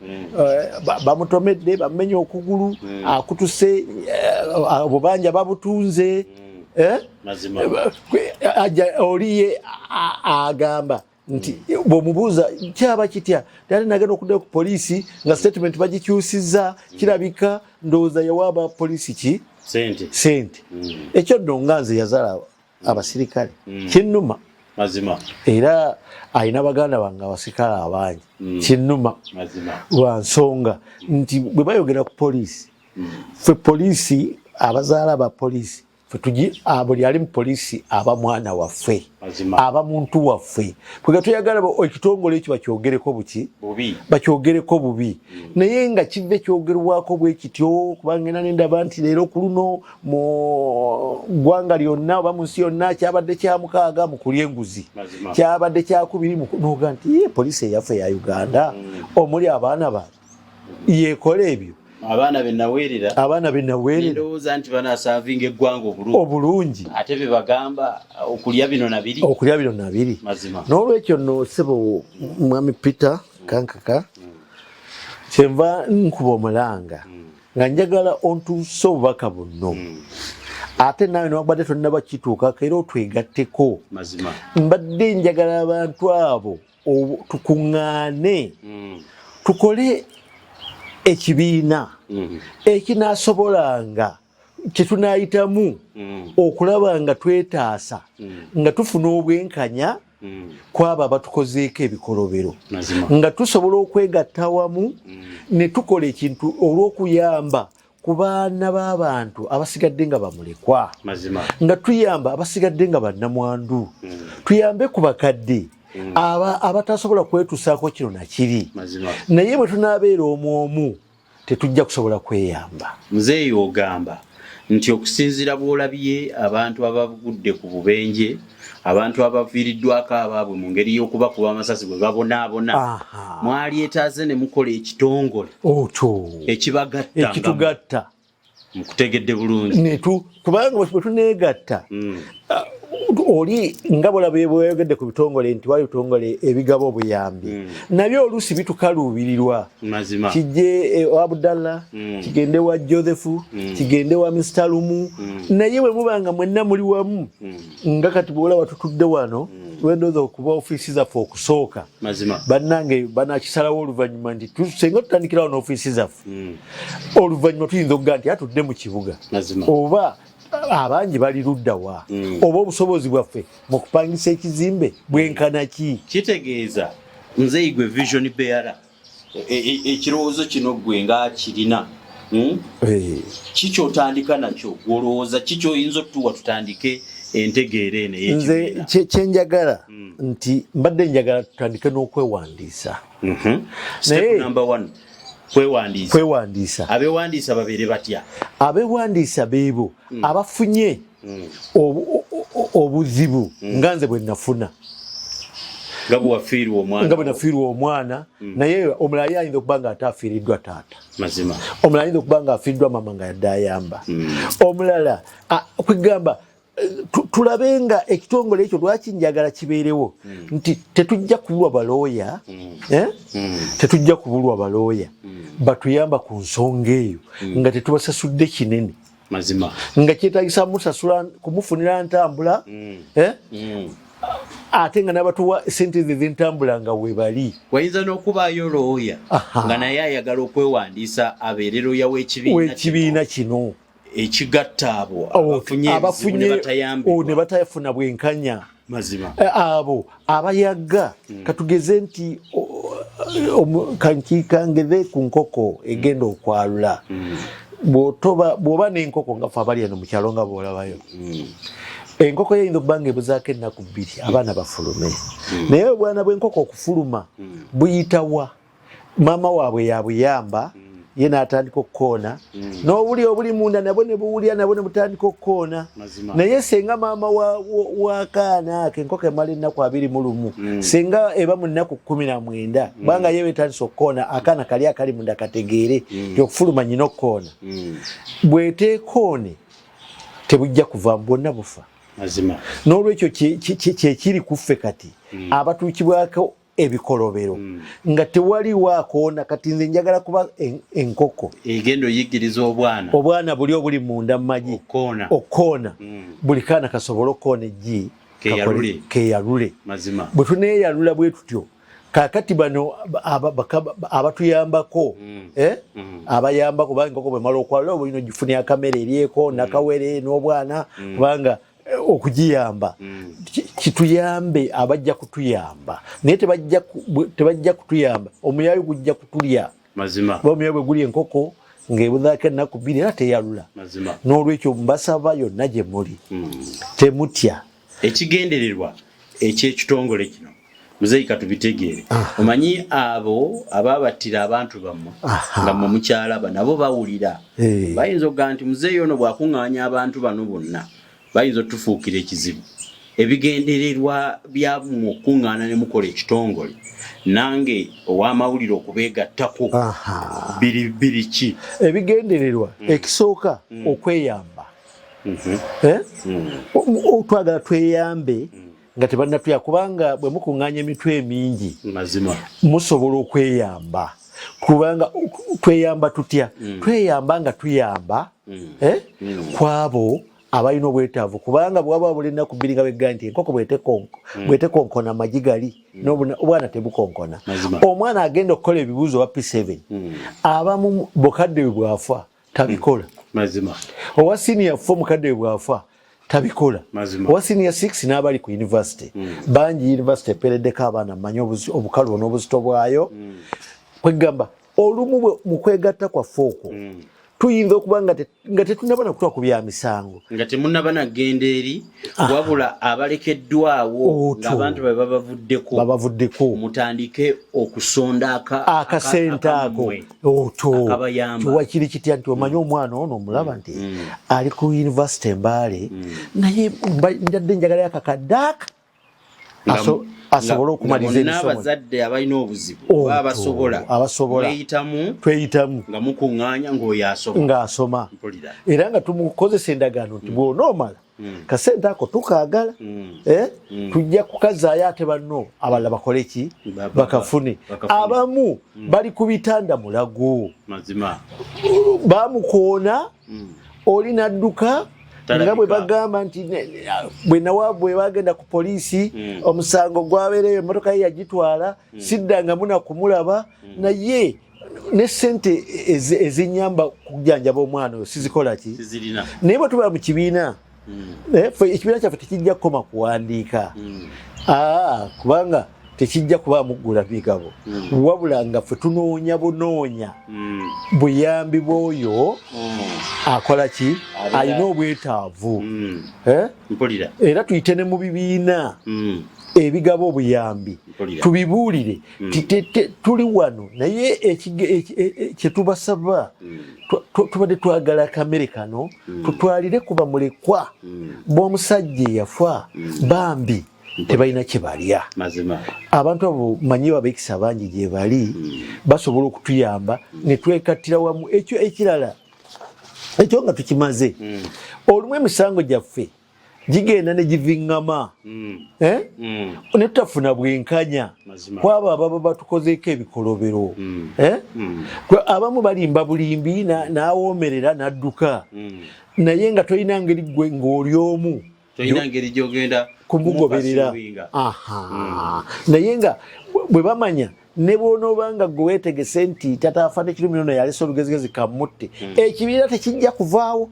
bamutomedde bamumenya okugulu akutuse obubanja babutunze oliye agamba nti bw'omubuuza kyaba kitya tali nagenda okudda ku poliisi nga statement bagikyusizza kirabika ndowooza yawaaba poliisi ki sente. Ekyo nno nga nze yazaala abasirikale kinnuma era alina baganda bange abasirikale abangi kinnuma lwa nsonga nti bwe bayogera ku poliisi ffe poliisi abazaala ba poliisi buli ali mu poliisi aba mwana waffe aba muntu waffe kwega tuyagala ekitongole ekyo bakyogereko bakyogereko bubi naye nga kive kyogerwako bwe kityo kubanga nendaba nti leero ku luno mu ggwanga lyonna oba mu nsi yonna kyabadde kya 6 mu kulya enguzi kyabadde kya 2 noga nti poliisi eyaffe ya Uganda omuli abaana ba yekola ebyo abaana benaweerera ndowooza nti banasaavinga eggwanga obulungi ate be bagamba okulya bino nabiri mazima n'olwekyo nno ssebo mwami Peter kankaka kyenva nkuba omulanga nga njagala ontuuse obubaka bunno ate nawe newabadde tonnaba kituukako era otwegatteko mbadde njagala abantu abo tukuŋŋaane tukole ekibiina ekinasobolanga kyetunayitamu okulaba nga twetaasa nga tufuna obwenkanya kwabo abatukozeeko ebikolobero nga tusobola okwegatta wamu ne tukola ekintu olw'okuyamba ku baana b'abantu abasigadde nga bamulekwa nga tuyamba abasigadde nga bannamwandu tuyambe ku bakadde abatasobola kwetusaako kino nakiri naye bwe tunaabeera omu tetujja kusobola kweyamba. Muzeeyi ogamba nti okusinziira bw'olabye abantu abagudde ku bubenje abantu abaviiriddwako abaabwe mu ngeri y'okubakuba amasasi bwe babonaabona mwaleetaaze ne mukola ekitongole ekitugatta mukutegedde bulungi kubanga bwe tuneegatta oli nga bwolaba bweyogedde ku bitongole nti wali bitongole ebigaba obuyambi nabyo oluusi bitukaluubirirwa kijje wa Abdallah kigende wa Joseph kigende wa Mr. Lumu naye bwe mubanga mwenna muli wamu nga kati bwolaba tutudde wano lwendooza okuba ofiisi zaffe okusooka bannange banakisalawo oluvannyuma nti tusenga tutandikirawo n'ofiisi zaffe oluvannyuma tuyinza okugaa nti atudde mu kibuga oba abangi bali luddawa oba obusobozi bwaffe mu kupangisa ekizimbe bwenkana ki kitegeeza nze igwe vision bearer ekirowoozo kino gwe nga kirina kikyotandika nakyo gwolowooza kikyoyinza okutuwa tutandike entegeera eno nze kyenjagala nti mbadde njagala tutandike n'okwewandiisa step number 1 kwewandiisa abewandiisa babeere batya abewandiisa beebo abafunye obuzibu nga nze bwe nafuna nga bwe nafiirwa omwana naye omulala ayinza okuba nga ate afiiriddwa taata omulala ayinza okuba nga afiiriddwa mama nga yadde ayamba omulala kwegamba tulabe nga ekitongole ekyo lwaki njagala kibeerewo nti tetujja kubulwa balooya tetujja kubulwa balooya batuyamba ku nsonga eyo nga tetubasasudde kinene nga kyetaagisa kumufunira ntambula ate nga n'abatuwa sente ze z'entambula nga webali wayinza n'okubaayo looya nga naye ayagala okwewandiisa abeere looya w'ekibiina kino ekigatta abo abafunye ne batayafuna bwenkanya abo abayagga katugeze nti kankikangeze ku nkoko egenda okwalula bw'oba n'enkoko nga fe abali eno mu kyalo nga bw'olabayo enkoko yeyinza okuba nga ebuzaako ennaku 2 abaana bafulume naye obwana bw'enkoko okufuluma buyitawa maama waabwe yabuyamba ye n'atandika okukoona n'obuli obuli munda nabwo ne buwulira nabwo ne butandika okukoona naye senga maama w'akaana ake enkoko emala ennaku 21 senga eba mu nnaku 19 kubanga ye wetandisa okukoona akaana kali akali munda kategeere okufuluma nyina okukoona bweteekoone tebujja kuvaamu bwonna bufa n'olwekyo kyekiri kuffe kati abatuukibwako ebikolobero nga tewaliwo akoona kati nze njagala kuba enkoko egendo yigiriza obwana buli obuli munda mu magi okkoona buli kaana kasobole okkoona eggi keyalule bwe tuneeyalula bwe tutyo kakati bano abatuyambako abayambako banga enkoko bwemala okwalula oba olina ogifunira akamere eryeko nakawere n'obwana kubanga okugiyamba kituyambe abajja kutuyamba naye tebajja kutuyamba omuyaayo gujja kutulya omuyaayo bwe guli enkoko ng'ebuzaako ennaku 2 era teyalula. N'olwekyo mbasaba yonna gye muli temutya. Ekigendererwa eky'ekitongole kino muzeeyi katubitegeere. Omanyi abo ababattira abantu bammwe nga mmwe mukyalaba nabo bawulira. Bayinza okugaa nti muzeeyi ono bw'akuŋŋaanya abantu bano bonna bayinza otufuukira ekizibu. Ebigendererwa byammwe okuŋŋaana ne mukola ekitongole nange ow'amawulire okubeegattako biri ki? Ebigendererwa ekisooka okweyamba. Twagala tweyambe nga tebannatuya kubanga bwe mukuŋŋaanya emitwe emingi musobola okweyamba. Kubanga tweyamba tutya? Tweyamba nga tuyamba kwabo abalina obwetaavu kubanga bwaba buli ennaku 2 nga begga nti enkoko bw'etekonkona amagi gali obwana tebukonkona. Omwana agenda okukola ebibuuzo wa P7 abamu bukadde bwe bwafa tabikola. Owa senior 4 mukadde bwe bwafa tabikola. Owa senior 6 n'abali ku university bangi university epereddeko abaana manyi obukalu n'obuzito bwayo. Kwegamba olumu mu kwegatta kwaffe okwo tuyinza okuba nga tetunabana kutwa ku bya misango nga temunnabana genda eri wabula abalekeddwawo ng'abantu be babavuddeko mutandike okusonda akasente ako wakiri kitya nti omanyi omwana ono omulaba nti ali ku university Mbale naye njadde njagala akakaddaaka asobole okumaliza emisomo. Abazadde abalina obuzibu abasobola tweyitamu nga mukuŋŋaanya ng'asoma era nga tumukozesa endagaano nti bw'onoomala kasente ako tukaagala tujja kukazaayo ate banno abalala bakole ki bakafune. Abamu bali ku bitanda mulago bamukoona oli nadduka nga bwe bagamba nti bwe bagenda ku poliisi omusango gwabeereyo emmotoka ye yagitwala siddanga muna kumulaba naye ne ssente ezinyamba kujjanjaba omwana oyo sizikola ki naye bwe tuba mu kibiina ekibiina kyaffe tekijja kukoma kuwandiika kubanga tekijja kuba muggula bigabo wabula nga ffe tunoonya bunoonya buyambi bw'oyo akola ki alina obwetaavu era tuyite ne mu bibiina ebigaba obuyambi tubibuulire tuli wano naye kyetubasaba tubadde twagala kamere kano tutwalire kuba mulekwa b'omusajja eyafa bambi tebalina kye balya. Abantu abo manyi abeekisa bangi gye bali basobola okutuyamba ne twekattira wamu. Ekyo ekirala ekyo nga tukimaze olumu emisango gyaffe gigenda ne giviŋŋama ne tutafuna bwenkanya kwabo ababa batukozeeko ebikolobero. Abamu balimba bulimbi n'awoomerera n'adduka naye nga tolina ngeri gwe ng'oli omu kumugoberera. Naye nga bwe bamanya ne bw'onooba nga gwe weetegese nti tataafa Kirumira ono yalesa olugezigezi kamutte ekibiina tekijja kuvaawo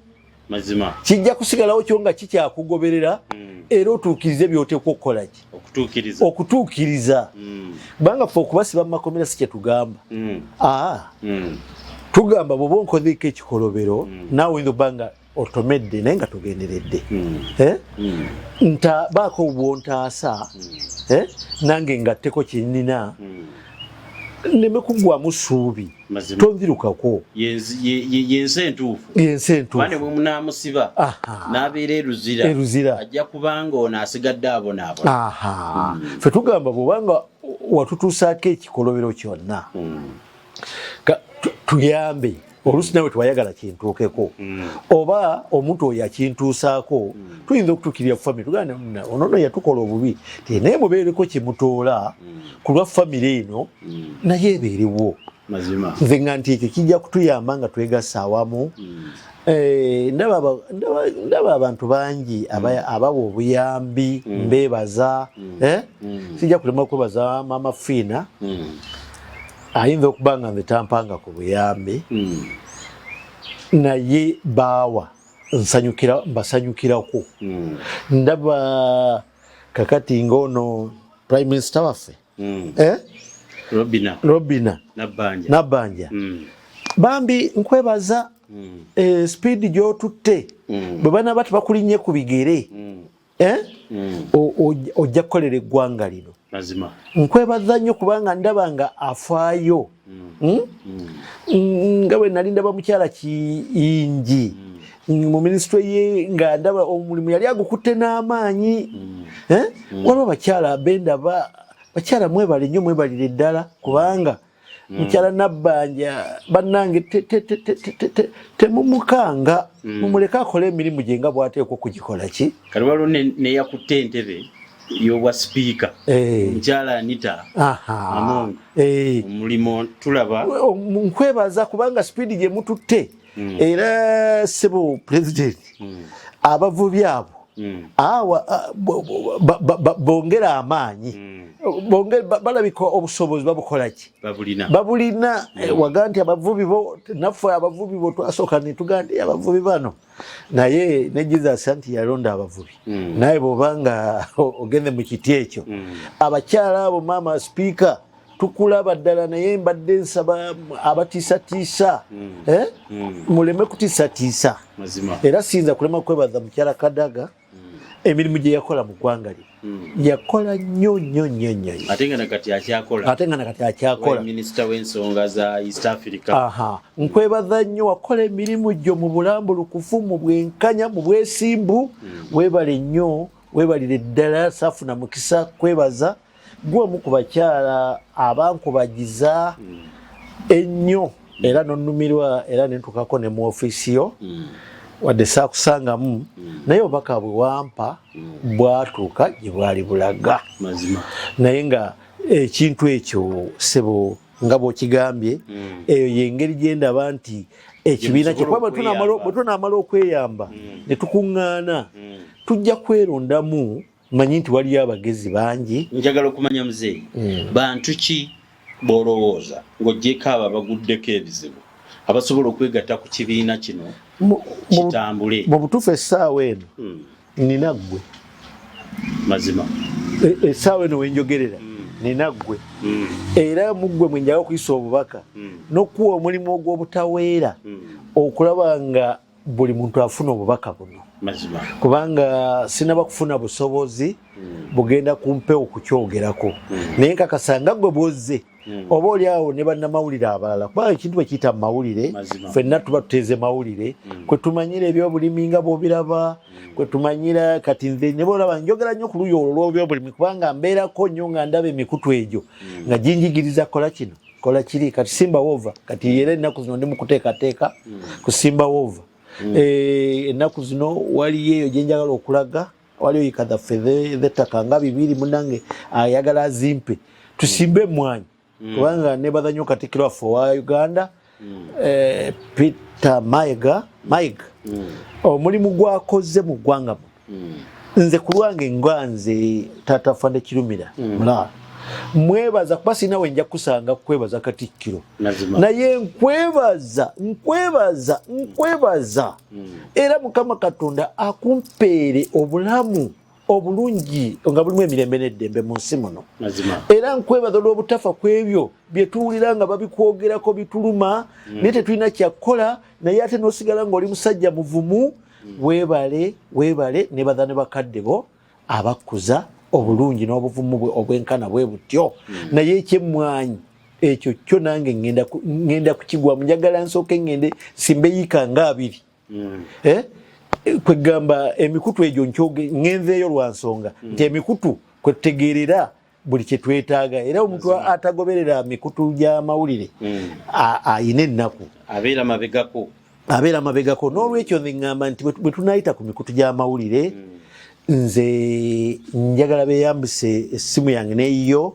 kijja kusigalawo kyo nga kikyakugoberera era otuukirize by'oteekwa okukola ki okutuukiriza kubanga ffe okubasiba mu makomera si kye tugamba tugamba bw'oba onkozeeko ekikolobero naawe oyinza okuba nga otomedde naye nga togenderedde baako bwontaasa nange ngatteko kyenina neme kugwamu ssuubi tonzirukako yensi entuufu bane bwe munaamusiba n'abeera eruzira ajja kubanga ono asigadde abonaabona. Ffe tugamba bw'obanga watutuusaako ekikolobero kyonna tuyambe oluusi nawe twayagala kintuukeko oba omuntu oyo akintuusaako tuyinza okutuukirira famire tuganda onono yatukola obubi naye mubeereko kyemutoola ku lwa famire eno naye ebeerewo. Nze nga nti ekyo kijja kutuyamba nga twegasa awamu. Ndaba abantu bangi ababa obuyambi mbeebaza sijja kulema kwebaza maama Fiina ayinza okuba nga nze tampanga ku buyambi naye baawa mbasanyukirako. Ndaba kakati ng'ono prime minister waffe Robina Nabbanja bambi nkwebaza speed gy'otutte bwe bana bati bakulinnye ku bigere ojja kukolera eggwanga lino nkwebaza nnyo kubanga ndaba nga afaayo nga bwe nali ndaba mukyala Kiyingi mu minisitule ye nga ndaba omulimu yali agukutte n'amaanyi waliwo bakyala bendaba bakyala mwebale nnyo mwebalire ddala kubanga mukyala Nabbanja bannange temumukanga mumuleke akole emirimu gye nga bw'ateekwa okugikola ki kati waliwo neyakutte entebe y'obwa sipiika mukyala Anita Amonga omulimu tulaba nkwebaza kubanga sipiidi gye mututte era sebo pulezidenti abavubi abo bongera amaanyi balabika obusobozi babukola ki babulina waga nti abavubi bo naffe abavubi bo twasooka netugaa nti abavubi bano naye ne Jesus nti yalonda abavubi naye bw'obanga ogenze mu kiti ekyo abakyala abo maama sipiika tukulaba ddala naye mbadde nsaba abatiisatiisa muleme kutiisatiisa era siyinza kulema kwebaza mukyala Kadaga emirimu gye yakola mu ggwanga lye yakola nnyo ate nga nakati akyakola minisita w'ensonga za East Africa nkwebaza nnyo wakola emirimu gyo mu bulambulukufu mu bwenkanya mu bwesimbu weebale nnyo weebalire ddala saafuna mukisa kwebaza gwomu ku bakyala abankubagiza ennyo era n'onnumirwa era nentukako ne mu ofiisi yo wadde saakusangamu naye obubaka bwe wampa bwatuuka gye bwali bulaga naye nga ekintu ekyo sebo nga bw'okigambye eyo y'engeri gye ndaba nti ekibiina kyekuba bwe tunaamala okweyamba ne tukuŋŋaana tujja kwerondamu manyi nti waliyo abagezi bangi njagala okumanya muzeeyi bantu ki b'olowooza ng'oggyeko abo abaguddeko ebizibu abasobola okwegatta ku kibiina kino kitambule mu butuufu essaawa eno nina ggwe mazima essaawa eno wenjogerera nina ggwe era mu ggwe mwe njagala okuyisa obubaka n'okuwa omulimu ogw'obutaweera okulaba nga buli muntu afuna obubaka buno kubanga sinaba kufuna busobozi bugenda kumpewo kukyogerako naye nkakasanga gwe bwozze oba oli awo ne bannamawulire abalala kubanga ekintu bwe kiyita mu mawulire ffenna tuba tuteeze mawulire kwe tumanyira ebyobulimi nga bw'obiraba kwe tumanyira kati nze ne boolaba njogera nnyo ku luyi olwo lw'ebyobulimi kubanga mbeerako nnyo nga ndaba emikutu egyo nga ginjigiriza kola kino kola kiri kati simba wova kati era ennaku zino ndi mu kuteekateeka ku simba wova ennaku zino waliyo eyo gye njagala okulaga waliyo yikadhaffe z'ettaka nga 2 munnange ayagala azimpe tusimbe emmwanyi kubanga nebaza nnyo katikkiro waffe owa Uganda Peter Mayiga omulimu gwakoze mu ggwanga nze ku lwange nganze taata Fande Kirumira mulala mwebaza kuba sina we nja kusanga kwebaza katikkiro naye nkwebaza era Mukama Katonda akumpeere obulamu obulungi nga bulimu emirembe n'eddembe mu nsi muno era nkwebaza olw'obutafa kw'ebyo bye tuwulira nga babikwogerako bituluma naye tetulina kyakukola naye ate n'osigala ng'oli musajja muvumu weebale nebaza ne bakadde bo abakkuza obulungi n'obuvumu bwe obwenkana bwe butyo naye ekyemmwanyi ekyo kyo nange ngenda kukigwamu njagala nsooke ngende simbe yiika nga 2 kwegamba emikutu egyo ngenzeeyo lwa nsonga nti emikutu kwetutegeerera buli kye twetaaga era omuntu atagoberera mikutu gy'amawulire ayina ennaku abeera mabegako n'olwekyo nze ŋŋamba nti bwe tunaayita ku mikutu gy'amawulire nze njagala beeyambise essimu yange neyiyo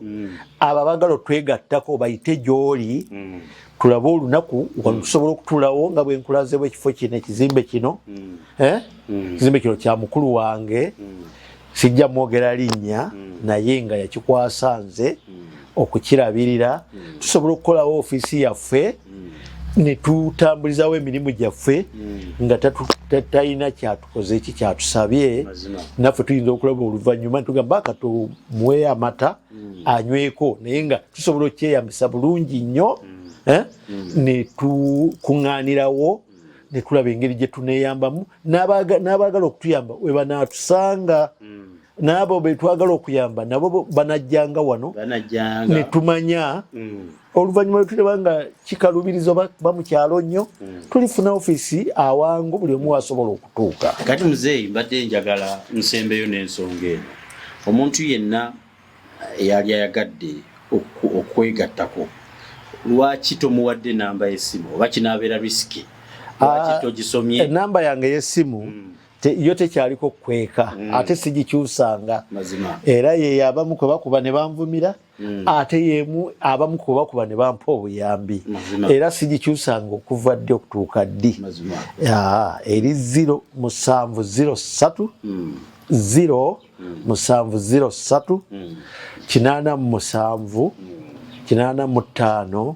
abo abagala otwegattako bayite gy'oli tulabe olunaku nga tusobola okutulawo nga bwe nkulaze bw'ekifo kino ekizimbe kino ekizimbe kino kya mukulu wange sijja mwogera linnya naye nga yakikwasa nze okukirabirira tusobola okukolawo ofiisi yaffe ne tutambulizawo emirimu gyaffe nga talina kyatukoze eki kyatusabye naffe tuyinza okulaba oluvannyuma nitugamba akatumuwe amata anyweko naye nga tusobola okyeyambisa bulungi nnyo ne tukuŋŋaanirawo ne tulaba engeri gye tuneeyambamu n'abaagala okutuyamba we banaatusanga n'abo be twagala okuyamba nabo banajjanga wano ne tumanya oluvannyuma lwe tuleba nga kikalubirizo bamukyalo nnyo tulifuna ofiisi awangu buli omu asobola okutuuka. Kati muzeeyi mbadde njagala nsembeyo n'ensonga eno omuntu yenna eyali ayagadde okwegattako lwaki tomuwadde namba y'essimu oba kinaabeera risiki lwaki togisomye? Enamba yange y'essimu yo tekyaliko kweka ate sigikyusanga era yeyo abamu kwe bakuba ne banvumira ate yemu abamu kwe bakuba ne bampa obuyambi era sigikyusanga okuva ddi okutuuka ddi eri 0703 0703 87 85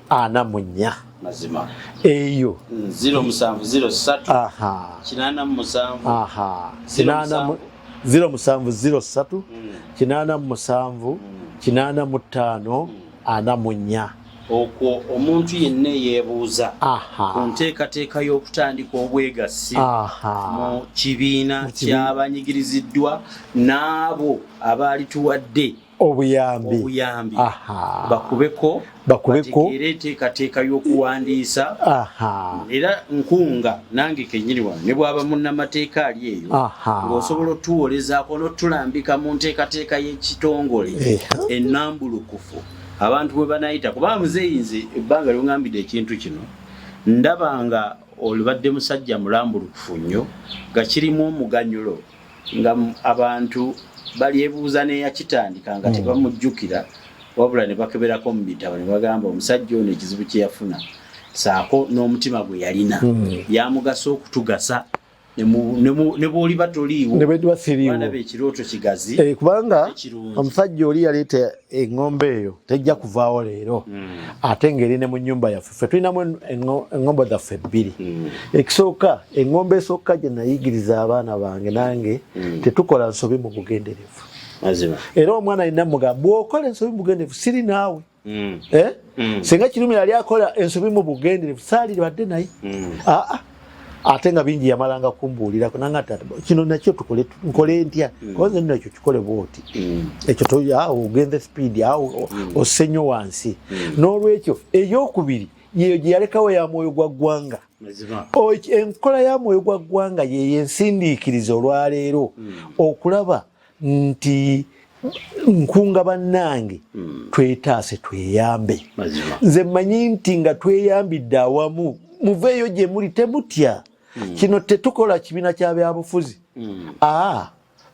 44 mazima eyo 0703 0703 87 85 44 okwo omuntu yenna yeebuuza ku nteekateeka y'okutandika obwegassi mu kibiina ky'abanyigiriziddwa n'abo abaali tuwadde obuyambi bakubeko bategeere enteekateeka y'okuwandiisa era nkunga nange kennyini wano ne bw'aba munnamateeka ali eyo ng'osobola otuwolezaako n'otulambika mu nteekateeka y'ekitongole ennambulukufu abantu bwe banayita kuba muzeeyinze ebbanga lyongambidde ekintu kino ndaba nga olubadde musajja mulambulukufu nnyo nga kirimu omuganyulo nga abantu balyebuuza neyakitandika nga tebamujjukira wabula ne bakeberako mu bitabo ne bagamba omusajja ono ekizibu kye yafuna Ssaako n'omutima gwe yalina yamugasa okutugasa ne bw'oliba toliiwo balaba ekirooto kigazi kubanga omusajja oli yaleeta eŋŋombe eyo tejja kuvaawo leero ate ng'eri ne mu nnyumba yaffe ffe tulinamu eŋŋombe zaffe bbiri ekisooka eŋŋombe esooka gye nayigiriza abaana bange nange tetukola nsobi mu bugenderevu era omwana alina mugamba bw'okola ensobi mu bugenderevu siri naawe singa Kirumira yali akola ensobi mu bugenderevu saalibadde naye ate nga bingi yamalanga kumbuulirako nanga tata kino nakyo nkole ntya koze nakyo kikole bwoti ekyo ogenze speed awo osse nnyo wansi n'olwekyo ey'okubiri yeyo gye yalekawo ya mwoyo gwa ggwanga enkola ya mwoyo gwa ggwanga yeyo ensindiikiriza olwaleero okulaba nti nkunga bannange twetaase tweyambe nze mmanyi nti nga tweyambidde awamu muveeyo gye muli temutya kino tetukola kibiina kya byabufuzi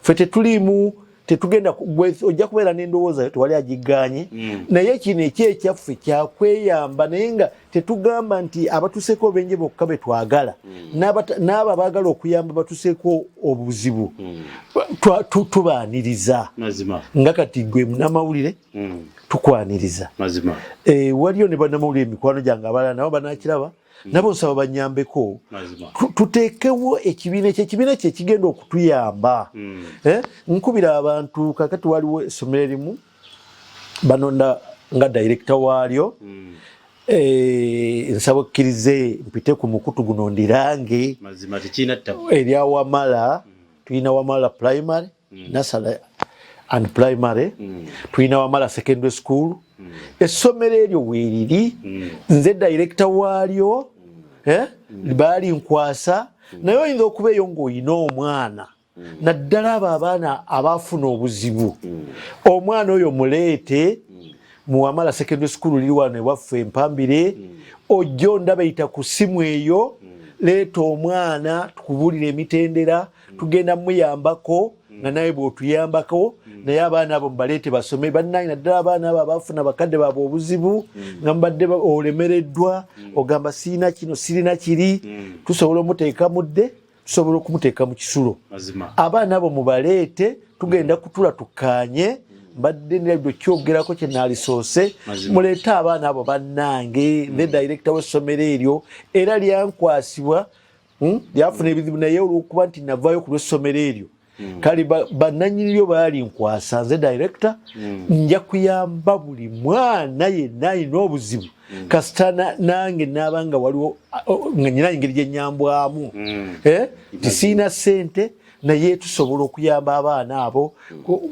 ffe tetulimu tetugenda ojja kubeera n'endowooza yo tewali agigaanye naye kino ekyekyaffe kyakweyamba naye nga tetugamba nti abatuseeko obenje bokka be twagala n'abo abaagala okuyamba batuseeko obuzibu tubaaniriza nga kati gwe munnamawulire tukwaniriza waliyo ne bannamawulire emikwano gyange abalala nabo banaakiraba nabo nsaba banyambeko tuteekewo ekibiina kye kigenda okutuyamba nkubira abantu kakati waliwo essomero erimu banonda nga director waalyo nsaba okkirize mpite ku mukutu guno ndirange erya Wamala tulina Wamala primary nursery and primary tulina Wamala secondary school essomero eryo weeriri nze director waalyo baali nkwasa naye oyinza okubeeyo ng'olina omwana naddala abo abaana abaafuna obuzibu omwana oyo muleete mu Wamala secondary school liri wano ewaffe Empambire ojja ondaba eyita ku ssimu eyo leeta omwana tukubuulira emitendera tugenda muyambako nga naye bw'otuyambako naye abaana abo mubaleete basome bannange naddala abaana abo abaafuna bakadde baabwe obuzibu nga mubadde olemereddwa ogamba sirina kino sirina kiri tusobola omuteeka mudde tusobola okumuteeka mu kisulo abaana abo mubaleete tugenda kutula tukkaanye mbadde nirabyo kyogerako kye naalisoose muleete abaana abo bannange ne director w'essomero eryo era lyankwasibwa lyafuna ebizibu naye olw'okuba nti navaayo ku lw'essomero eryo kale bannannyini baali nkwasa nze director nja kuyamba buli mwana yenna alina obuzibu kasita nange nabanga waliwo nga nyina engeri gye nnyambwamu tisiina ssente naye tusobola okuyamba abaana abo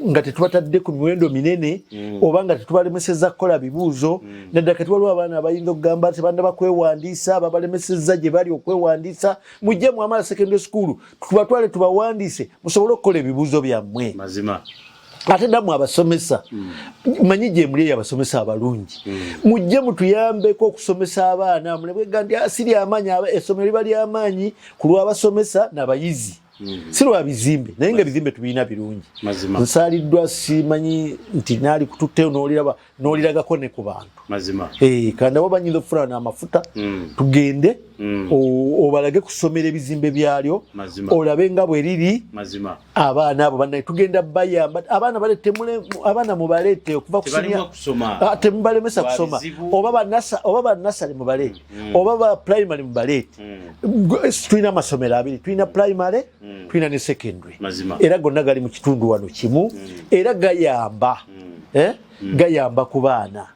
nga tetubatadde ku miwendo minene oba nga tetubalemeseza kukola bibuuzo naddala kati waliwo abaana abayinza okugamba tebannaba kwewandiisa babalemeseza gye bali okwewandiisa mujje Mwamala secondary school tubatwale tubawandiise musobole okukola ebibuuzo byammwe mazima ate nammwe abasomesa manyi gye muli abasomesa abalungi mujje mutuyambeko okusomesa abaana mulebwega nti siri amaanyi essomero liba ly'amaanyi ku lw'abasomesa n'abayizi si lwa bizimbe naye nga ebizimbe tubiina birungi nsaaliddwa simanyi nti naali kututteyo n'oliragako ne ku bantu kandi abo banyinza okufuna n'amafuta tugende obalage kusomera ebizimbe byalyo olabe nga bwe riri abaana abo bannaye tugenda bayamba abaana mubaleete okuva temubalemesa kusoma oba bannasale mubaleete oba ba primary mubaleete tulina amasomero abiri tulina primary tulina ne secondary era gonna gali mu kitundu wano kimu era gayamba gayamba ku baana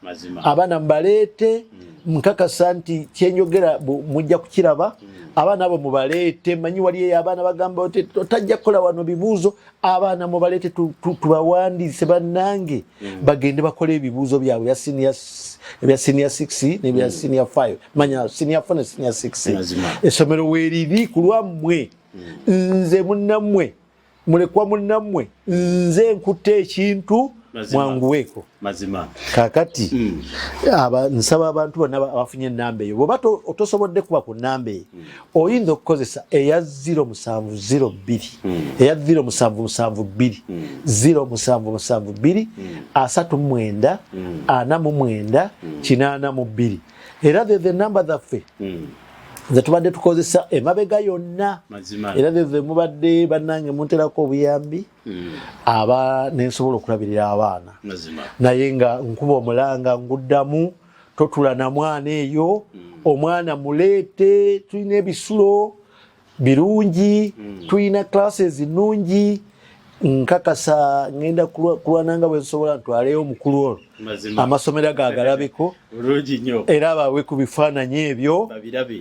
abaana mubaleete nkakasa nti kyenyogera mujja kukiraba abaana abo mubaleete manyi wali abaana bagamba otajja kukola wano bibuuzo abaana mubaleete tubawandiise bannange bagende bakola ebibuuzo byabwe ebya senior 6 nebya senior 5 manya senior 4 ne senior 6 essomero weeriri ku lwammwe nze munnammwe mulekwa munnammwe nze nkutte ekintu mwanguweeko kakati nsaba abantu bonna abafunye ennamba eyo bwoba tosobodde kuba ku nnamba eyo oyinza okukozesa eya 0702 eya 0772 0772 39 49 82 era the number zaffe ze tubadde tukozesa emabega yonna era ze mubadde bannange munterako obuyambi aba nensobola okulabirira abaana naye nga nkuba omulanga nguddamu totula na mwana eyo omwana muleete tulina ebisulo birungi tulina classes nnungi nkakasa ngenda kulwananga bwe nsobola ntwaleyo omukulu ono amasomero ago agalabeko era abawe ku bifaananyi ebyo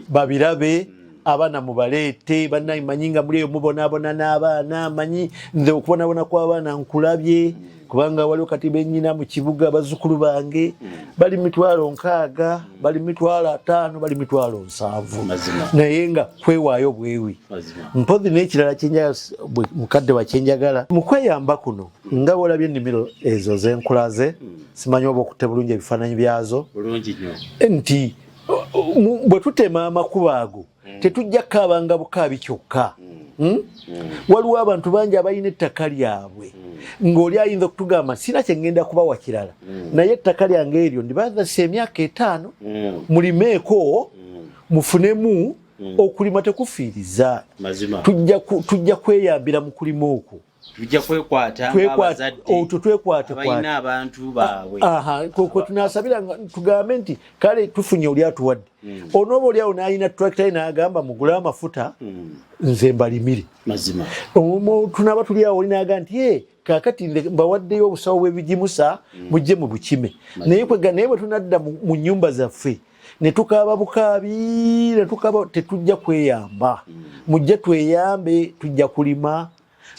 babirabe abaana mubaleete bannaye manyi nga muli eyo mubonaabona n'abaana manyi nze okubonaabona kw'abaana nkulabye kubanga waliwo kati bennyina mu kibuga bazzukulu bange bali 60,000 bali 50,000 bali 70,000 naye nga kwewaayo bwewi mpozi n'ekirala mukadde wa kyenjagala mu kweyamba kuno nga bwolabye ennimiro ezo z'enkulaze simanyi oba okutte bulungi ebifaananyi byazo nti bwe tutema amakubo ago tetujja kukaabanga bukaabi kyokka waliwo abantu bangi abalina ettaka lyabwe ng'oli ayinza okutugamba sina kye ngenda kubawa kirala naye ettaka lyange eryo ndibaazasa emyaka 5 mulimeeko mufunemu okulima tekufiiriza tujja kweyambira mu kulima okwo abalina abantu baabwe kwe tunasabira tugambe nti kale tufunye oli atuwadde onooba oli awo n'alina tractor n'agamba mugule amafuta nze mbalimire tunaaba tuli awo oli n'agamba nti kakati mbawaddeyo obusawo bw'ebijimusa mujje mu bukime naye bwe tunadda mu nnyumba zaffe ne tukaaba bukaabi tetujja kweyamba mujje tweyambe tujja kulima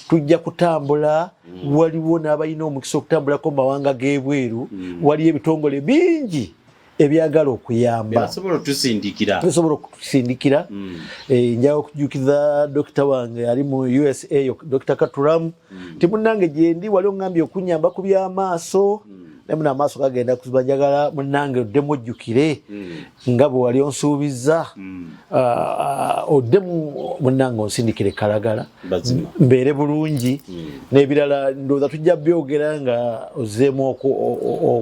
tujja kutambula waliwo n'abalina omukisa okutambulako mu mawanga g'ebweru waliyo ebitongole bingi ebyagala okuyamba basobola okutusindikira njaga okujjukiza dokita wange ali mu USA Dr. Katulamu timunnange gyendi wali oŋŋambye okunyamba ku by'amaaso naye amaaso gagenda kuziba njagala munnange oddemu ojjukire nga bwe wali onsuubiza oddemu munnange onsindikire Kalagala mbeere bulungi n'ebirala ndowooza tujja byogera nga ozzeemu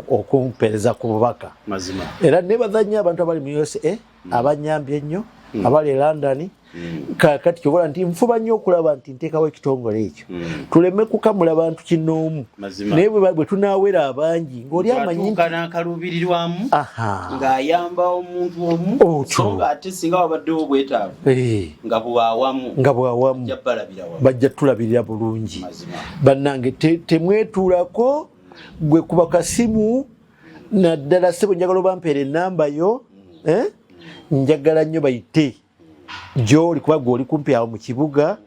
okumpeereza ku bubaka era nebaza nnyo abantu abali mu USA abanyambye ennyo abali e London kakati kyobola nti nfuba nnyo okulaba nti nteekawo ekitongole ekyo tuleme kukamula bantu kinoomu naye bwe tunaawera abangi ng'oli amanyi n'akaluubirirwamu ng'ayamba omuntu omu so ng'ate singa wabaddewo obwetaavu nga bwawamu bajja tulabirira bulungi bannange temwetuulako gwe kuba kasimu naddala ssebo njagala obampeera ennamba yo njagala nnyo bayite gy'oli kuba gwe oli kumpi awo mu kibuga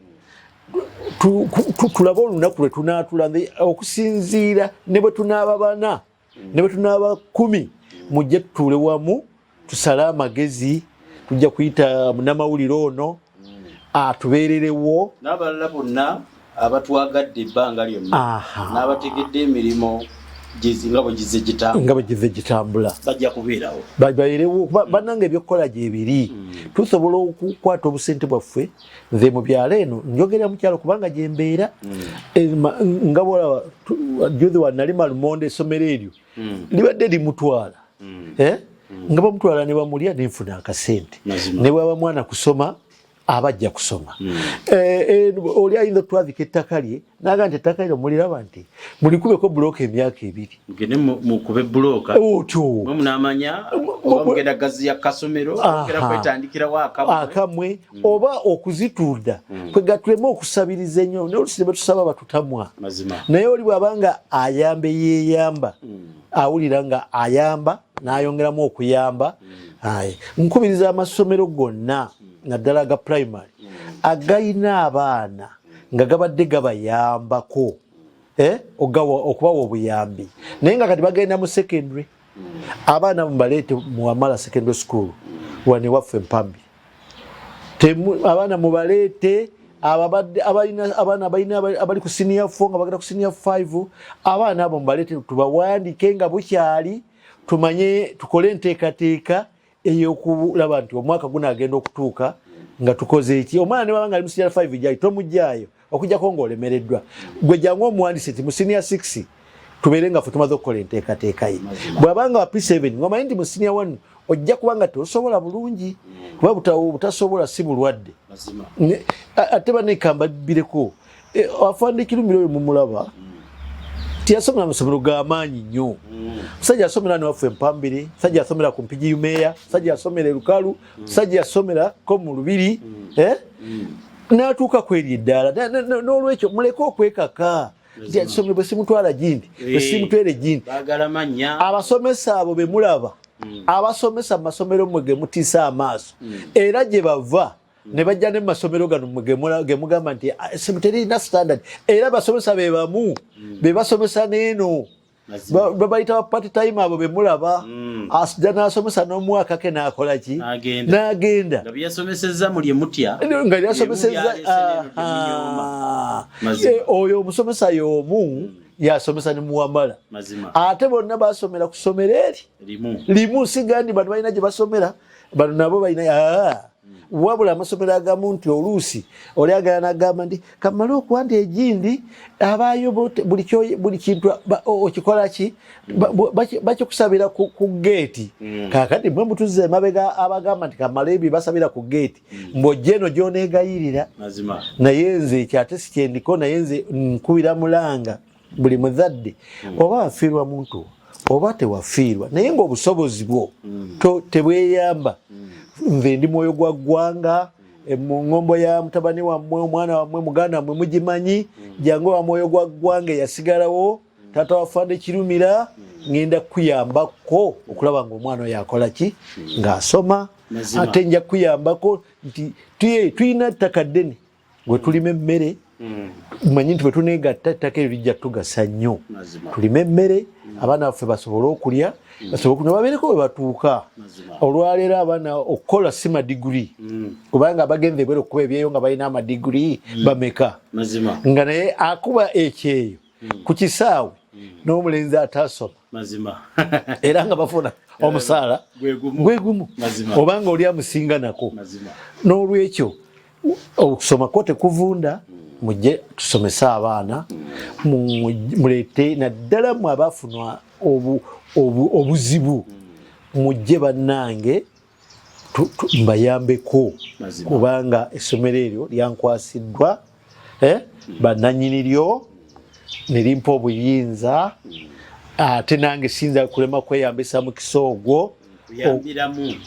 tulabe olunaku lwe tunaatula okusinziira ne bwe tunaaba 4 ne bwe tunaaba 10 mujje tutuule wamu tusale amagezi tujja kuyita munnamawulire ono atubeererewo n'abalala bonna abatwagadde ebbanga lyonna n'abategedde emirimu nga bwe gize gitambula bajja kubeerawo babeerewo bannange ebyokukola gye biri tusobola okukwata obusente bwaffe nze mu byalo eno njogera mu kyalo kubanga gye mbeera nga bolaba juzi wanali malumonde essomero eryo libadde limutwala nga bamutwala ne bamulya nenfuna akasente ne bwaba mwana kusoma abajja kusoma oli ayinza otwazika ettaka lye naga nti ettaka lyo muliraba nti mulikubeko bulooka emyaka 2 mugende mukube bulooka otyo mwe munamanya oba mugenda gaziya kasomero ogera kwetandikirawo akamwe oba okuzitunda kwega tuleme okusabiriza ennyo n'olusi ne tusaba batutamwa naye oli bwabanga ayambe yeeyamba awulira nga ayamba n'ayongeramu okuyamba nkubiriza amasomero gonna naddala aga primary agayina abaana nga gabadde gabayambako okubawa obuyambi naye nga kati bagenda mu secondary abaana mubaleete mu Omara secondary school wane waffe Mpambi abaana mubaleete abaana balina abali ku senior 4 nga bagenda ku senior 5 abaana abo mubaleete tubawandike nga bukyali tumanye tukole enteekateeka eyokulaba nti omwaka guno agenda okutuuka nga tukoze eki omwana ne wabanga ali mu senior 5 jayi tomujjaayo okujjako ng'olemereddwa gwe jangu omuwandise nti mu senior 6 tubeere nga ffe tumaze okukola enteekateeka ye bw'abanga wa P7 ng'omanyi nti mu senior 1 ojja kubanga tosobola bulungi kuba butasobola si bulwadde ate banekamba bbireko afande Kirumira oyo mumulaba tiyasomera amasomero g'amaanyi nnyo musajja yasomera ne waffe Mpambire musajja yasomera ku mpigi yumeeya musajja yasomera e Lukalu musajja yasomera ko mu Lubiri n'atuuka kweri eddaala n'olwekyo muleke okwekaka somero bwe simutwala gindi bwe simutwere gindi abasomesa abo be mulaba abasomesa mu masomero mwe ge mutiisa amaaso era gye bava ne bajja ne masomero gano ge mugamba nti terina standard era basomesa be bamu be basomesa n'eno babayita ba part time abo be mulaba asijja n'asomesa n'omwaka ke n'akola ki n'agenda nga byasomesezza muli emutya nga byasomesezza oyo omusomesa y'omu yasomesa ne muwamala ate bonna basomera ku ssomero eri limu sigandi bantu balina gye basomera bano nabo balina wabula amasomero agamu nti oluusi oli agala n'agamba nti kamale okuwanda egindi abaayo buli kintu okikola ki bakikusabira ku geeti kakati mwe mutuzza emabega abagamba nti kamale ebyo basabira ku geeti mbojja eno gy'oneegayirira naye nze ekyo ate si kyendiko naye nze nkubira mulanga buli muzadde oba wafiirwa muntu oba tewafiirwa naye ng'obusobozi bwo tebweyamba nze ndi mwoyo gwa ggwanga mu ngombo ya mutabani wammwe omwana wammwe muganda wammwe mugimanyi jangu wa mwoyo gwa ggwanga eyasigalawo taata wafande Kirumira ngenda kuyambako okulaba ng'omwana oyo akola ki ng'asoma ate nja kuyambako nti tuyina ttaka ddene gwe tulima emmere manyi nti bwe tuneegatta ettaka eryo lijja tugasa nnyo tulime emmere abaana baffe basobole okulya babeereko bwe batuuka olwaleero abaana okukola si madiguli kubanga bagenze ebwere okuba ebyeyo nga balina amadiguli bameka nga naye akuba ekyeyo ku kisaawe n'omulenzi ataasoma era nga bafuna omusaala gwe gumu obanga oli amusinga nako n'olwekyo okusoma kwo tekuvunda mujje tusomese abaana muleete naddala mwe abafunwa obuzibu mujje bannange mbayambeko kubanga essomero eryo lyankwasiddwa bannannyini lyo ne limpa obuyinza ate nange siyinza kulema kweyambisa mukisa ogwo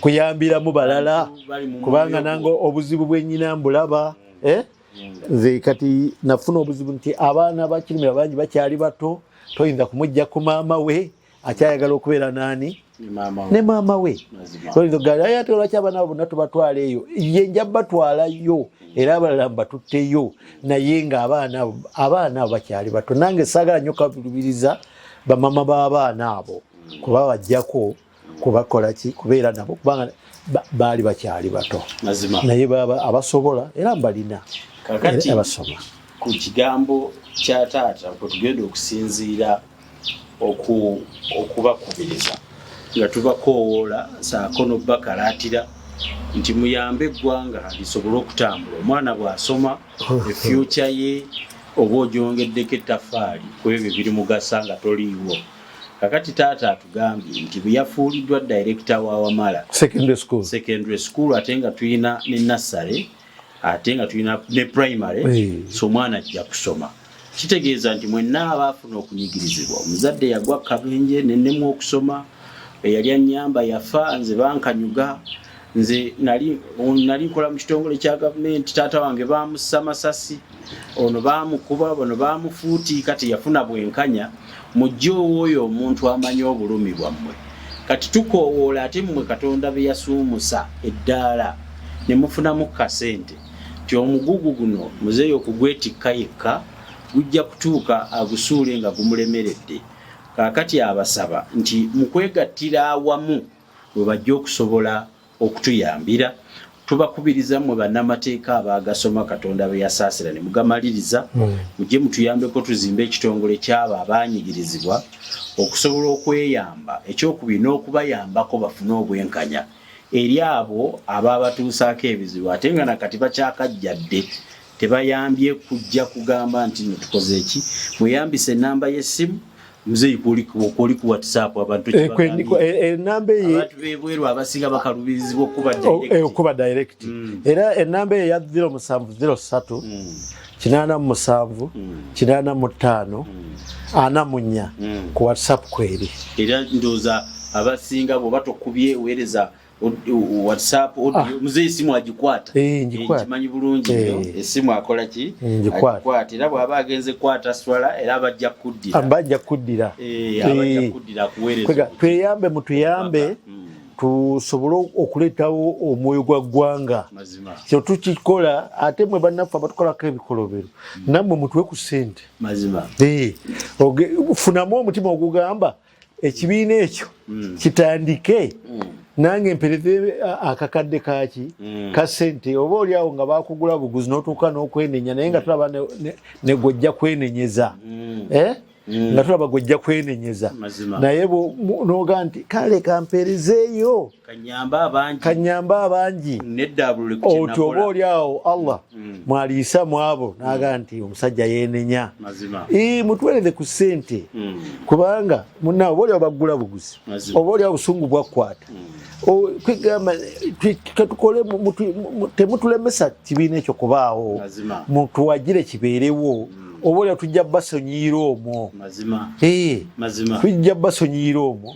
kuyambiramu balala kubanga nange obuzibu bwennyina mbulaba nze kati nafuna obuzibu nti abaana ba Kirumira bangi bakyali bato toyinza kumujja ku maama we akyayagala okubeera nani ne maama we gali ate olwaki abaana abo bonna tubatwala eyo ye nja batwalayo era abalala mbatutteyo naye nga abaana abo bakyali bato nange saagala nnyo kabirubiriza bamama b'abaana abo kuba bajjako kubakola ki kubeera nabo kubanga baali bakyali bato naye baba abasobola era mbalina kakati abasoma ku kigambo kya taata kwe tugenda okusinziira okubakubiriza nga tubakoowoola Ssaako n'obbakalaatira nti muyambe eggwanga lisobole okutambula omwana bw'asoma efyuca ye oba ogyongeddeko ettaffaali ku ebyo biri mugasa nga toliiwo kakati taata atugambye nti bwe yafuuliddwa director wa Omara secondary school ate nga tulina ne nursery ate nga tulina ne primary so omwana ajja kusoma kitegeeza nti mwenna abaafuna okunyigirizibwa omuzadde yagwa kabenje nennemu okusoma eyali annyamba yafa nze bankanyuga nze nali nkola mu kitongole kya gavumenti taata wange baamussa masasi ono baamukuba bano baamufuuti kati yafuna bwenkanya mujje oyo omuntu amanyi obulumi bwammwe kati tukoowoola ate mmwe Katonda be yasuumusa eddaala ne mufunamu kasente nti omugugu guno muzeeyi okugwetikka yekka gujja kutuuka agusuule nga gumulemeredde kaakati abasaba nti mukwegattira awamu bwe bajja okusobola okutuyambira tubakubiriza mmwe bannamateeka abagasoma Katonda be yasaasira ne mugamaliriza mujje mutuyambeko tuzimbe ekitongole ky'abo abaanyigirizibwa okusobola okweyamba ekyokubiri n'okubayambako bafune obwenkanya eri abo ababatuusaako ebizibu ate nga nakati bakyakajjadde tebayambye kujja kugamba nti tukoze eki mweyambise ennamba y'essimu muzeeyi kuli ku WhatsApp abantu ennamba eye abantu bebweru abasinga bakalubirizibwa okuba direct era ennamba eye ya 0703 87 85 44 ku WhatsApp kweri era ndooza abasinga bwe batokubye weereza WhatsApp muzeeyi simu agikwata kimanyi bulungi esimu akola ki agikwata era bw'aba agenze kwata swala era bajja kuddira kuweereza tweyambe mutuyambe tusobole okuleetawo omwoyo gwa ggwanga kyo tukikola ate mwe bannaffe abatukolako ebikolobero nammwe mutuwe ku ssente funamu omutima ogugamba ekibiina ekyo kitandike nange mpereze akakadde kaki ka ssente oba oliawo nga bakugula buguzi n'otuuka n'okwenenya naye nga tulaba ne gwojja kwenenyeza nga tulaba gwojja kwenenyeza naye noga nti kale kamperezeeyo kanyamba abangi oti oba oliawo Allah mwaliisa mu abo naga nti omusajja yenenya mutuwereze ku ssente kubanga munna oba oliawo bagula buguzi oba oliawo busungu bwakkwata kwegamba tukole temutulemesa kibiina ekyo kubaawo mutuwagire kibeerewo oba olya tujja basonyiira omwo tujja basonyiira omwo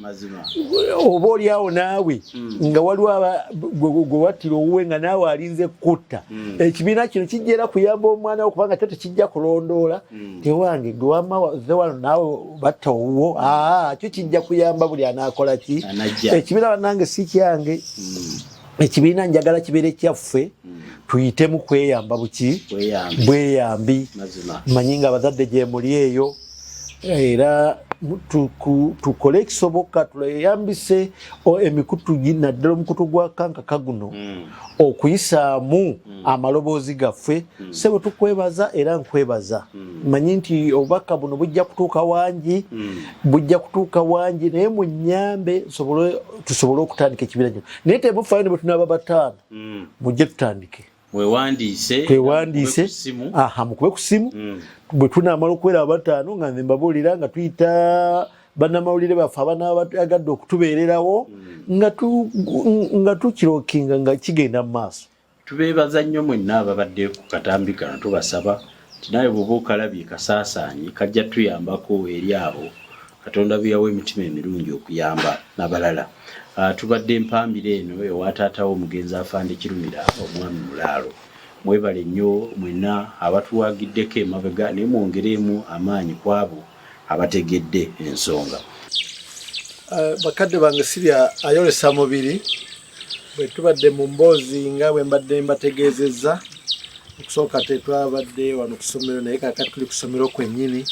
oba oliawo naawe nga waliwo gwe wattira owuwe nga naawe alinze kutta ekibiina kino kijja era kuyamba omwana wo kubanga kyo tekijja kulondoola tewange gwe wamaze wano naawe batta owuwo kyo kijja kuyamba buli anaakola ki ekibiina bannange si kyange ekibiina njagala kibeere kyaffe tuyitemu kweyamba buki bweyambi manyi nga abazadde gye muli eyo era tukole ekisoboka tuleyambise emikutu naddala omukutu gwa kankaka guno okuyisaamu amaloboozi gaffe sebo tukwebaza era nkwebaza manyi nti obubaka buno bujja kutuuka wangi naye munyambe tusobole okutandika ekibiina kino naye temufayo ne bwe tunaaba bataano mujje tutandike twewandiise mukube ku ssimu bwe tunaamala okubeera abataano nga nze mbabuulira nga tuyita bannamawulire baffe abanaabagadde okutubeererawo nga tukirokinga nga kigenda mu maaso. Tubeebaza nnyo mwenna ababadde ku katambi kano tubasaba nti naye bw'oba okalabye kasaasaanyi kajja tuyambako eri abo Katonda byawa emitima emirungi okuyamba n'abalala. Tubadde empambire eno ewa taatawo omugenzi afande Kirumira omwami mulaalo. Mwebale nnyo mwenna abatuwagiddeko emabega naye mwongeremu amaanyi kwabo abategedde ensonga. bakadde bange sirya ayolesa mubiri bwe tubadde mu mboozi nga bwe mbadde mbategeezezza okusooka tetwabadde wano ku ssomero naye kakati tuli ku ssomero kwennyini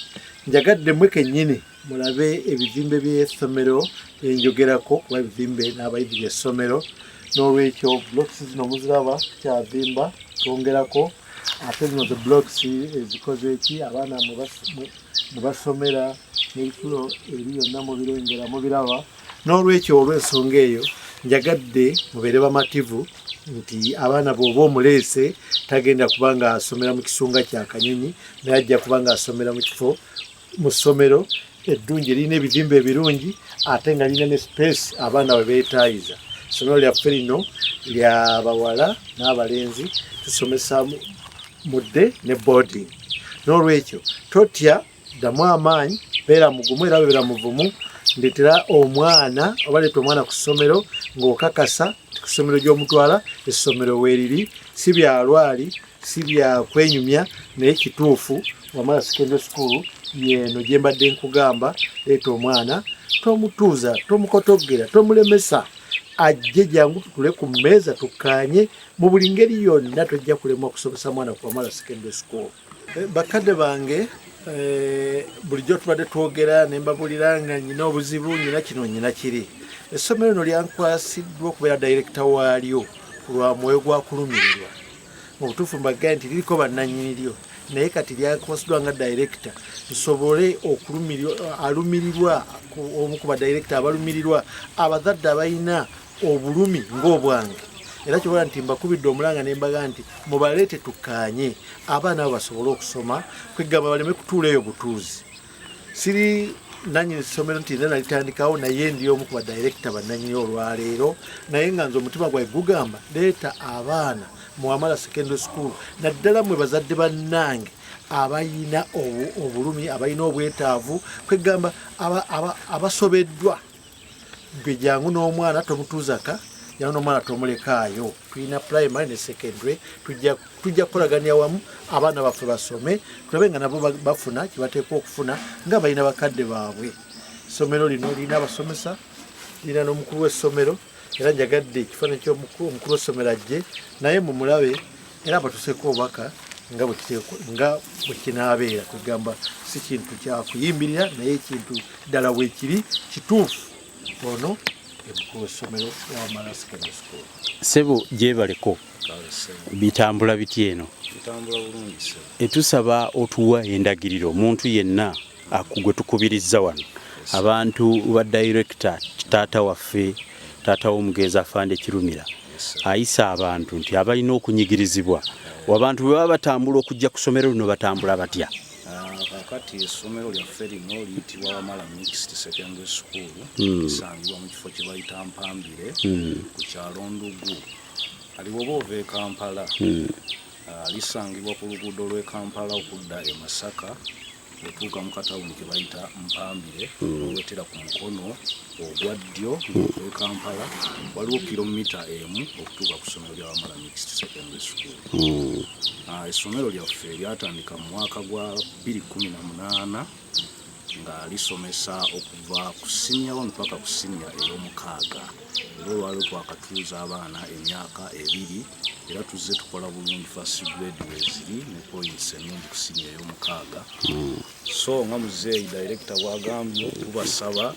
njagadde mmwe kennyini mulabe ebizimbe by'essomero byenjogerako kuba ebizimbe n'abayizi by'essomero n'olwekyo blocks zino muziraba tukyazimba twongerako ate zino the blocks ezikoze eki abaana mwe basomera n'ebisulo eri byonna mubirengera mubiraba n'olwekyo olw'ensonga eyo njagadde mubeere bamativu nti abaana bw'oba omuleese tagenda kuba nga asomera mu kisunga kya kanyonyi naye ajja kuba nga asomera mu kifo mu ssomero eddungi erina ebizimbe ebirungi ate nga lina ne space abaana bwe beetaayiza essomero lyaffe lino lya bawala n'abalenzi tusomesa mudde ne boarding n'olwekyo totya ddamu amaanyi beera mugumu era beera muvumu ndetera omwana oba leeta omwana ku ssomero ng'okakasa ku ssomero gy'omutwala essomero weeriri si bya lwali si bya kwenyumya naye kituufu wamala secondary school yeno gye mbadde nkugamba leeta omwana tomutuuza tomukotogera tomulemesa ajje jangu tutule ku mmeeza tukkaanye mu buli ngeri yonna tojja kulemwa okusomesa mwana kwamala secondary school. Bakadde bange bulijjo tubadde twogera ne mbabulira nga nyina obuzibu nyina kino nyina kiri. Essomero lino lyankwasiddwa okubeera dayirekita waalyo ku lwa mwoyo gwa kulumirirwa. Mu butuufu mbagamba nti liriko bannannyini lyo naye kati lyakwasiddwa nga dayirekita nsobole alumirirwa omu ku badayirekita abalumirirwa abazadde abalina obulumi ng'obwange era kyobola nti mbakubidde omulanga ne mbaga nti mubaleete tukkaanye abaana abo basobole okusoma kwegamba baleme kutuula eyo butuuzi. Siri nannyini ssomero nti nze nalitandikawo naye ndi omu ku badayirekita bannannyini olwaleero naye nga nze omutima gwabwe gugamba leeta abaana muwamala secondary school naddala mwe bazadde bannange abayina obulumi abayina obwetaavu kwegamba abasobeddwa gwe jangu n'omwana tomutuuzaka jangu n'omwana tomulekaayo tulina primary ne secondary tujja kukolagania wamu abaana baffe basome tulabe nga nabo bafuna kyebateekwa okufuna nga balina bakadde baabwe. Essomero lino lirina abasomesa lirina n'omukulu w'essomero era njagadde ekifaananyi ky'omukulu w'essomero ajje naye mumulabe era abatuseeko obubaka nga bwe kinaabeera kugamba si kintu kyakuyimbirira naye ekintu ddala bwe kiri kituufu ono emukulu w'essomero w'Amawulire Secondary School. Ssebo gyebaleko bitambula biti eno bitambula bulungi ssebo etusaba otuwa endagiriro omuntu yenna gwe tukubirizza wano abantu ba dayirekita taata waffe taata w'omugenzi afande Kirumira ayisa abantu nti abalina okunyigirizibwa abantu bwe baba batambula okujja ku ssomero lino batambula batya? Kakati essomero lyaffe lino liyitibwa Wamala Mixed Secondary School lisangibwa mu kifo kye bayita Mpambire ku kyalo Ndugu ali bwoba ova e Kampala lisangibwa ku luguudo lw'e Kampala okudda e Masaka otuuka mu katawuni ke bayita Mpambire owetera ku mukono ogwa ddyo e Kampala waliwo kilomita emu okutuuka ku ssomero lya Wamala Mixed Secondary School. Essomero lyaffe lyatandika mu mwaka gwa 2018 nga lisomesa okuva ku siniya 1 mpaka ku siniya ey'omukaaga. Era olwaliwo twakatuuza abaana emyaka 2 era tuzze tukola bulungi first grade weziri ne points ennungi ku siniya ey'omukaaga. So nga muzeeyi dayirekita bwagambye tubasaba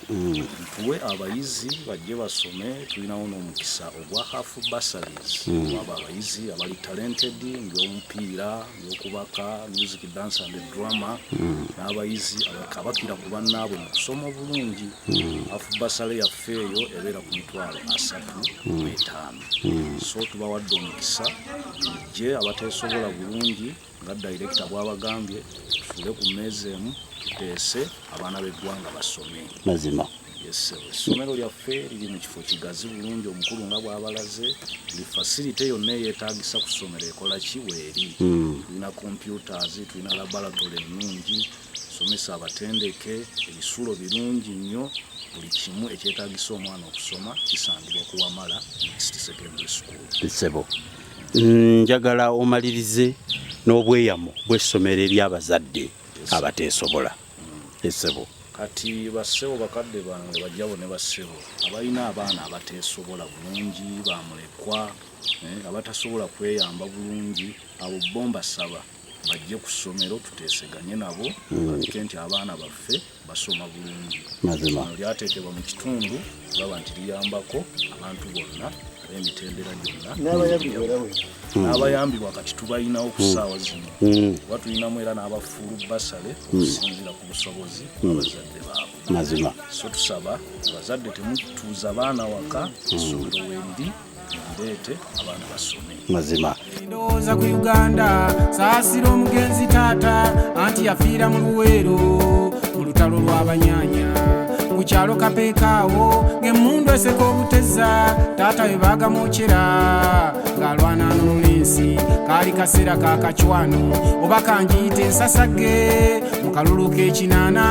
tuwe abayizi bajje basome tulinawo n'omukisa ogwa half bursaries aba abayizi abali talented ng'omupiira ng'okubaka music dance and drama n'abayizi abakira ku bannaabwe mu kusoma obulungi. Half bursary yaffe eyo ebeera ku mitwalo 35. So tubawadde omukisa je abateesobola bulungi nga dayirekita bwabagambye tule ku mmeeza emu tuteese abaana b'eggwanga basome mazima. Yes, essomero lyaffe liri mu kifo kigazi bulungi omukulu nga bw'abalaze li facility yonna eyeetaagisa kusomera ekola ki weeri. Tulina computers tulina laboratory ennungi somesa abatendeke ebisulo birungi nnyo buli kimu ekyetaagisa omwana okusoma kisangibwa ku Wamala Mixed Secondary School. Ssebo njagala omalirize n'obweyamo bw'essomero ery'abazadde abateesobola. Ssebo kati bassebo bakadde bange bajjabo ne bassebo abalina abaana abateesobola bulungi bamulekwa abatasobola kweyamba bulungi abo bo mbasaba bajje ku ssomero tuteeseganye nabo balike nti abaana baffe basoma bulungi mazima lyateekebwa mu kitundu laba nti liyambako abantu bonna ab'emitendera gyonna n'abayambibwa kati tubalinawo ku ssaawa zino kuba tulinamu era n'abafuulu basale okusinziira ku busobozi bw'abazadde baabwe mazima so tusaba abazadde temutuuza baana waka essomero weriri ndeete abaana basome mazima ndowooza ku Uganda saasira omugenzi taata anti yafiira mu Luweero mu lutalo lw'abanyaanya ku kyalo kapeekaawo ng'emmundu eseka obuteza taata we baagamwokyera ng'alwana n'olulensi kaali kaseera ka kacwano oba kanjiyita ensasage mu kalulu k'ekinaana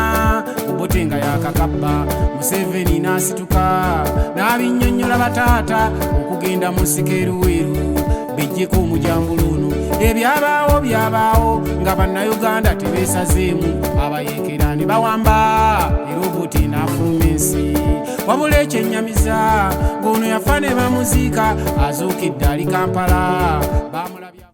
obote nga yakakabba Museveni n'asituka n'abinnyonnyola bataata okugenda mu nsiko eruweeru bijjeko omujambuluno ebyabaawo nga bannayuganda tebeesazeemu abayeekera ne bawamba eroboti n'afuluma ensi wabula ekyennyamiza ng'ono yafa ne bamuziika azuukidde ali Kampala bamulabya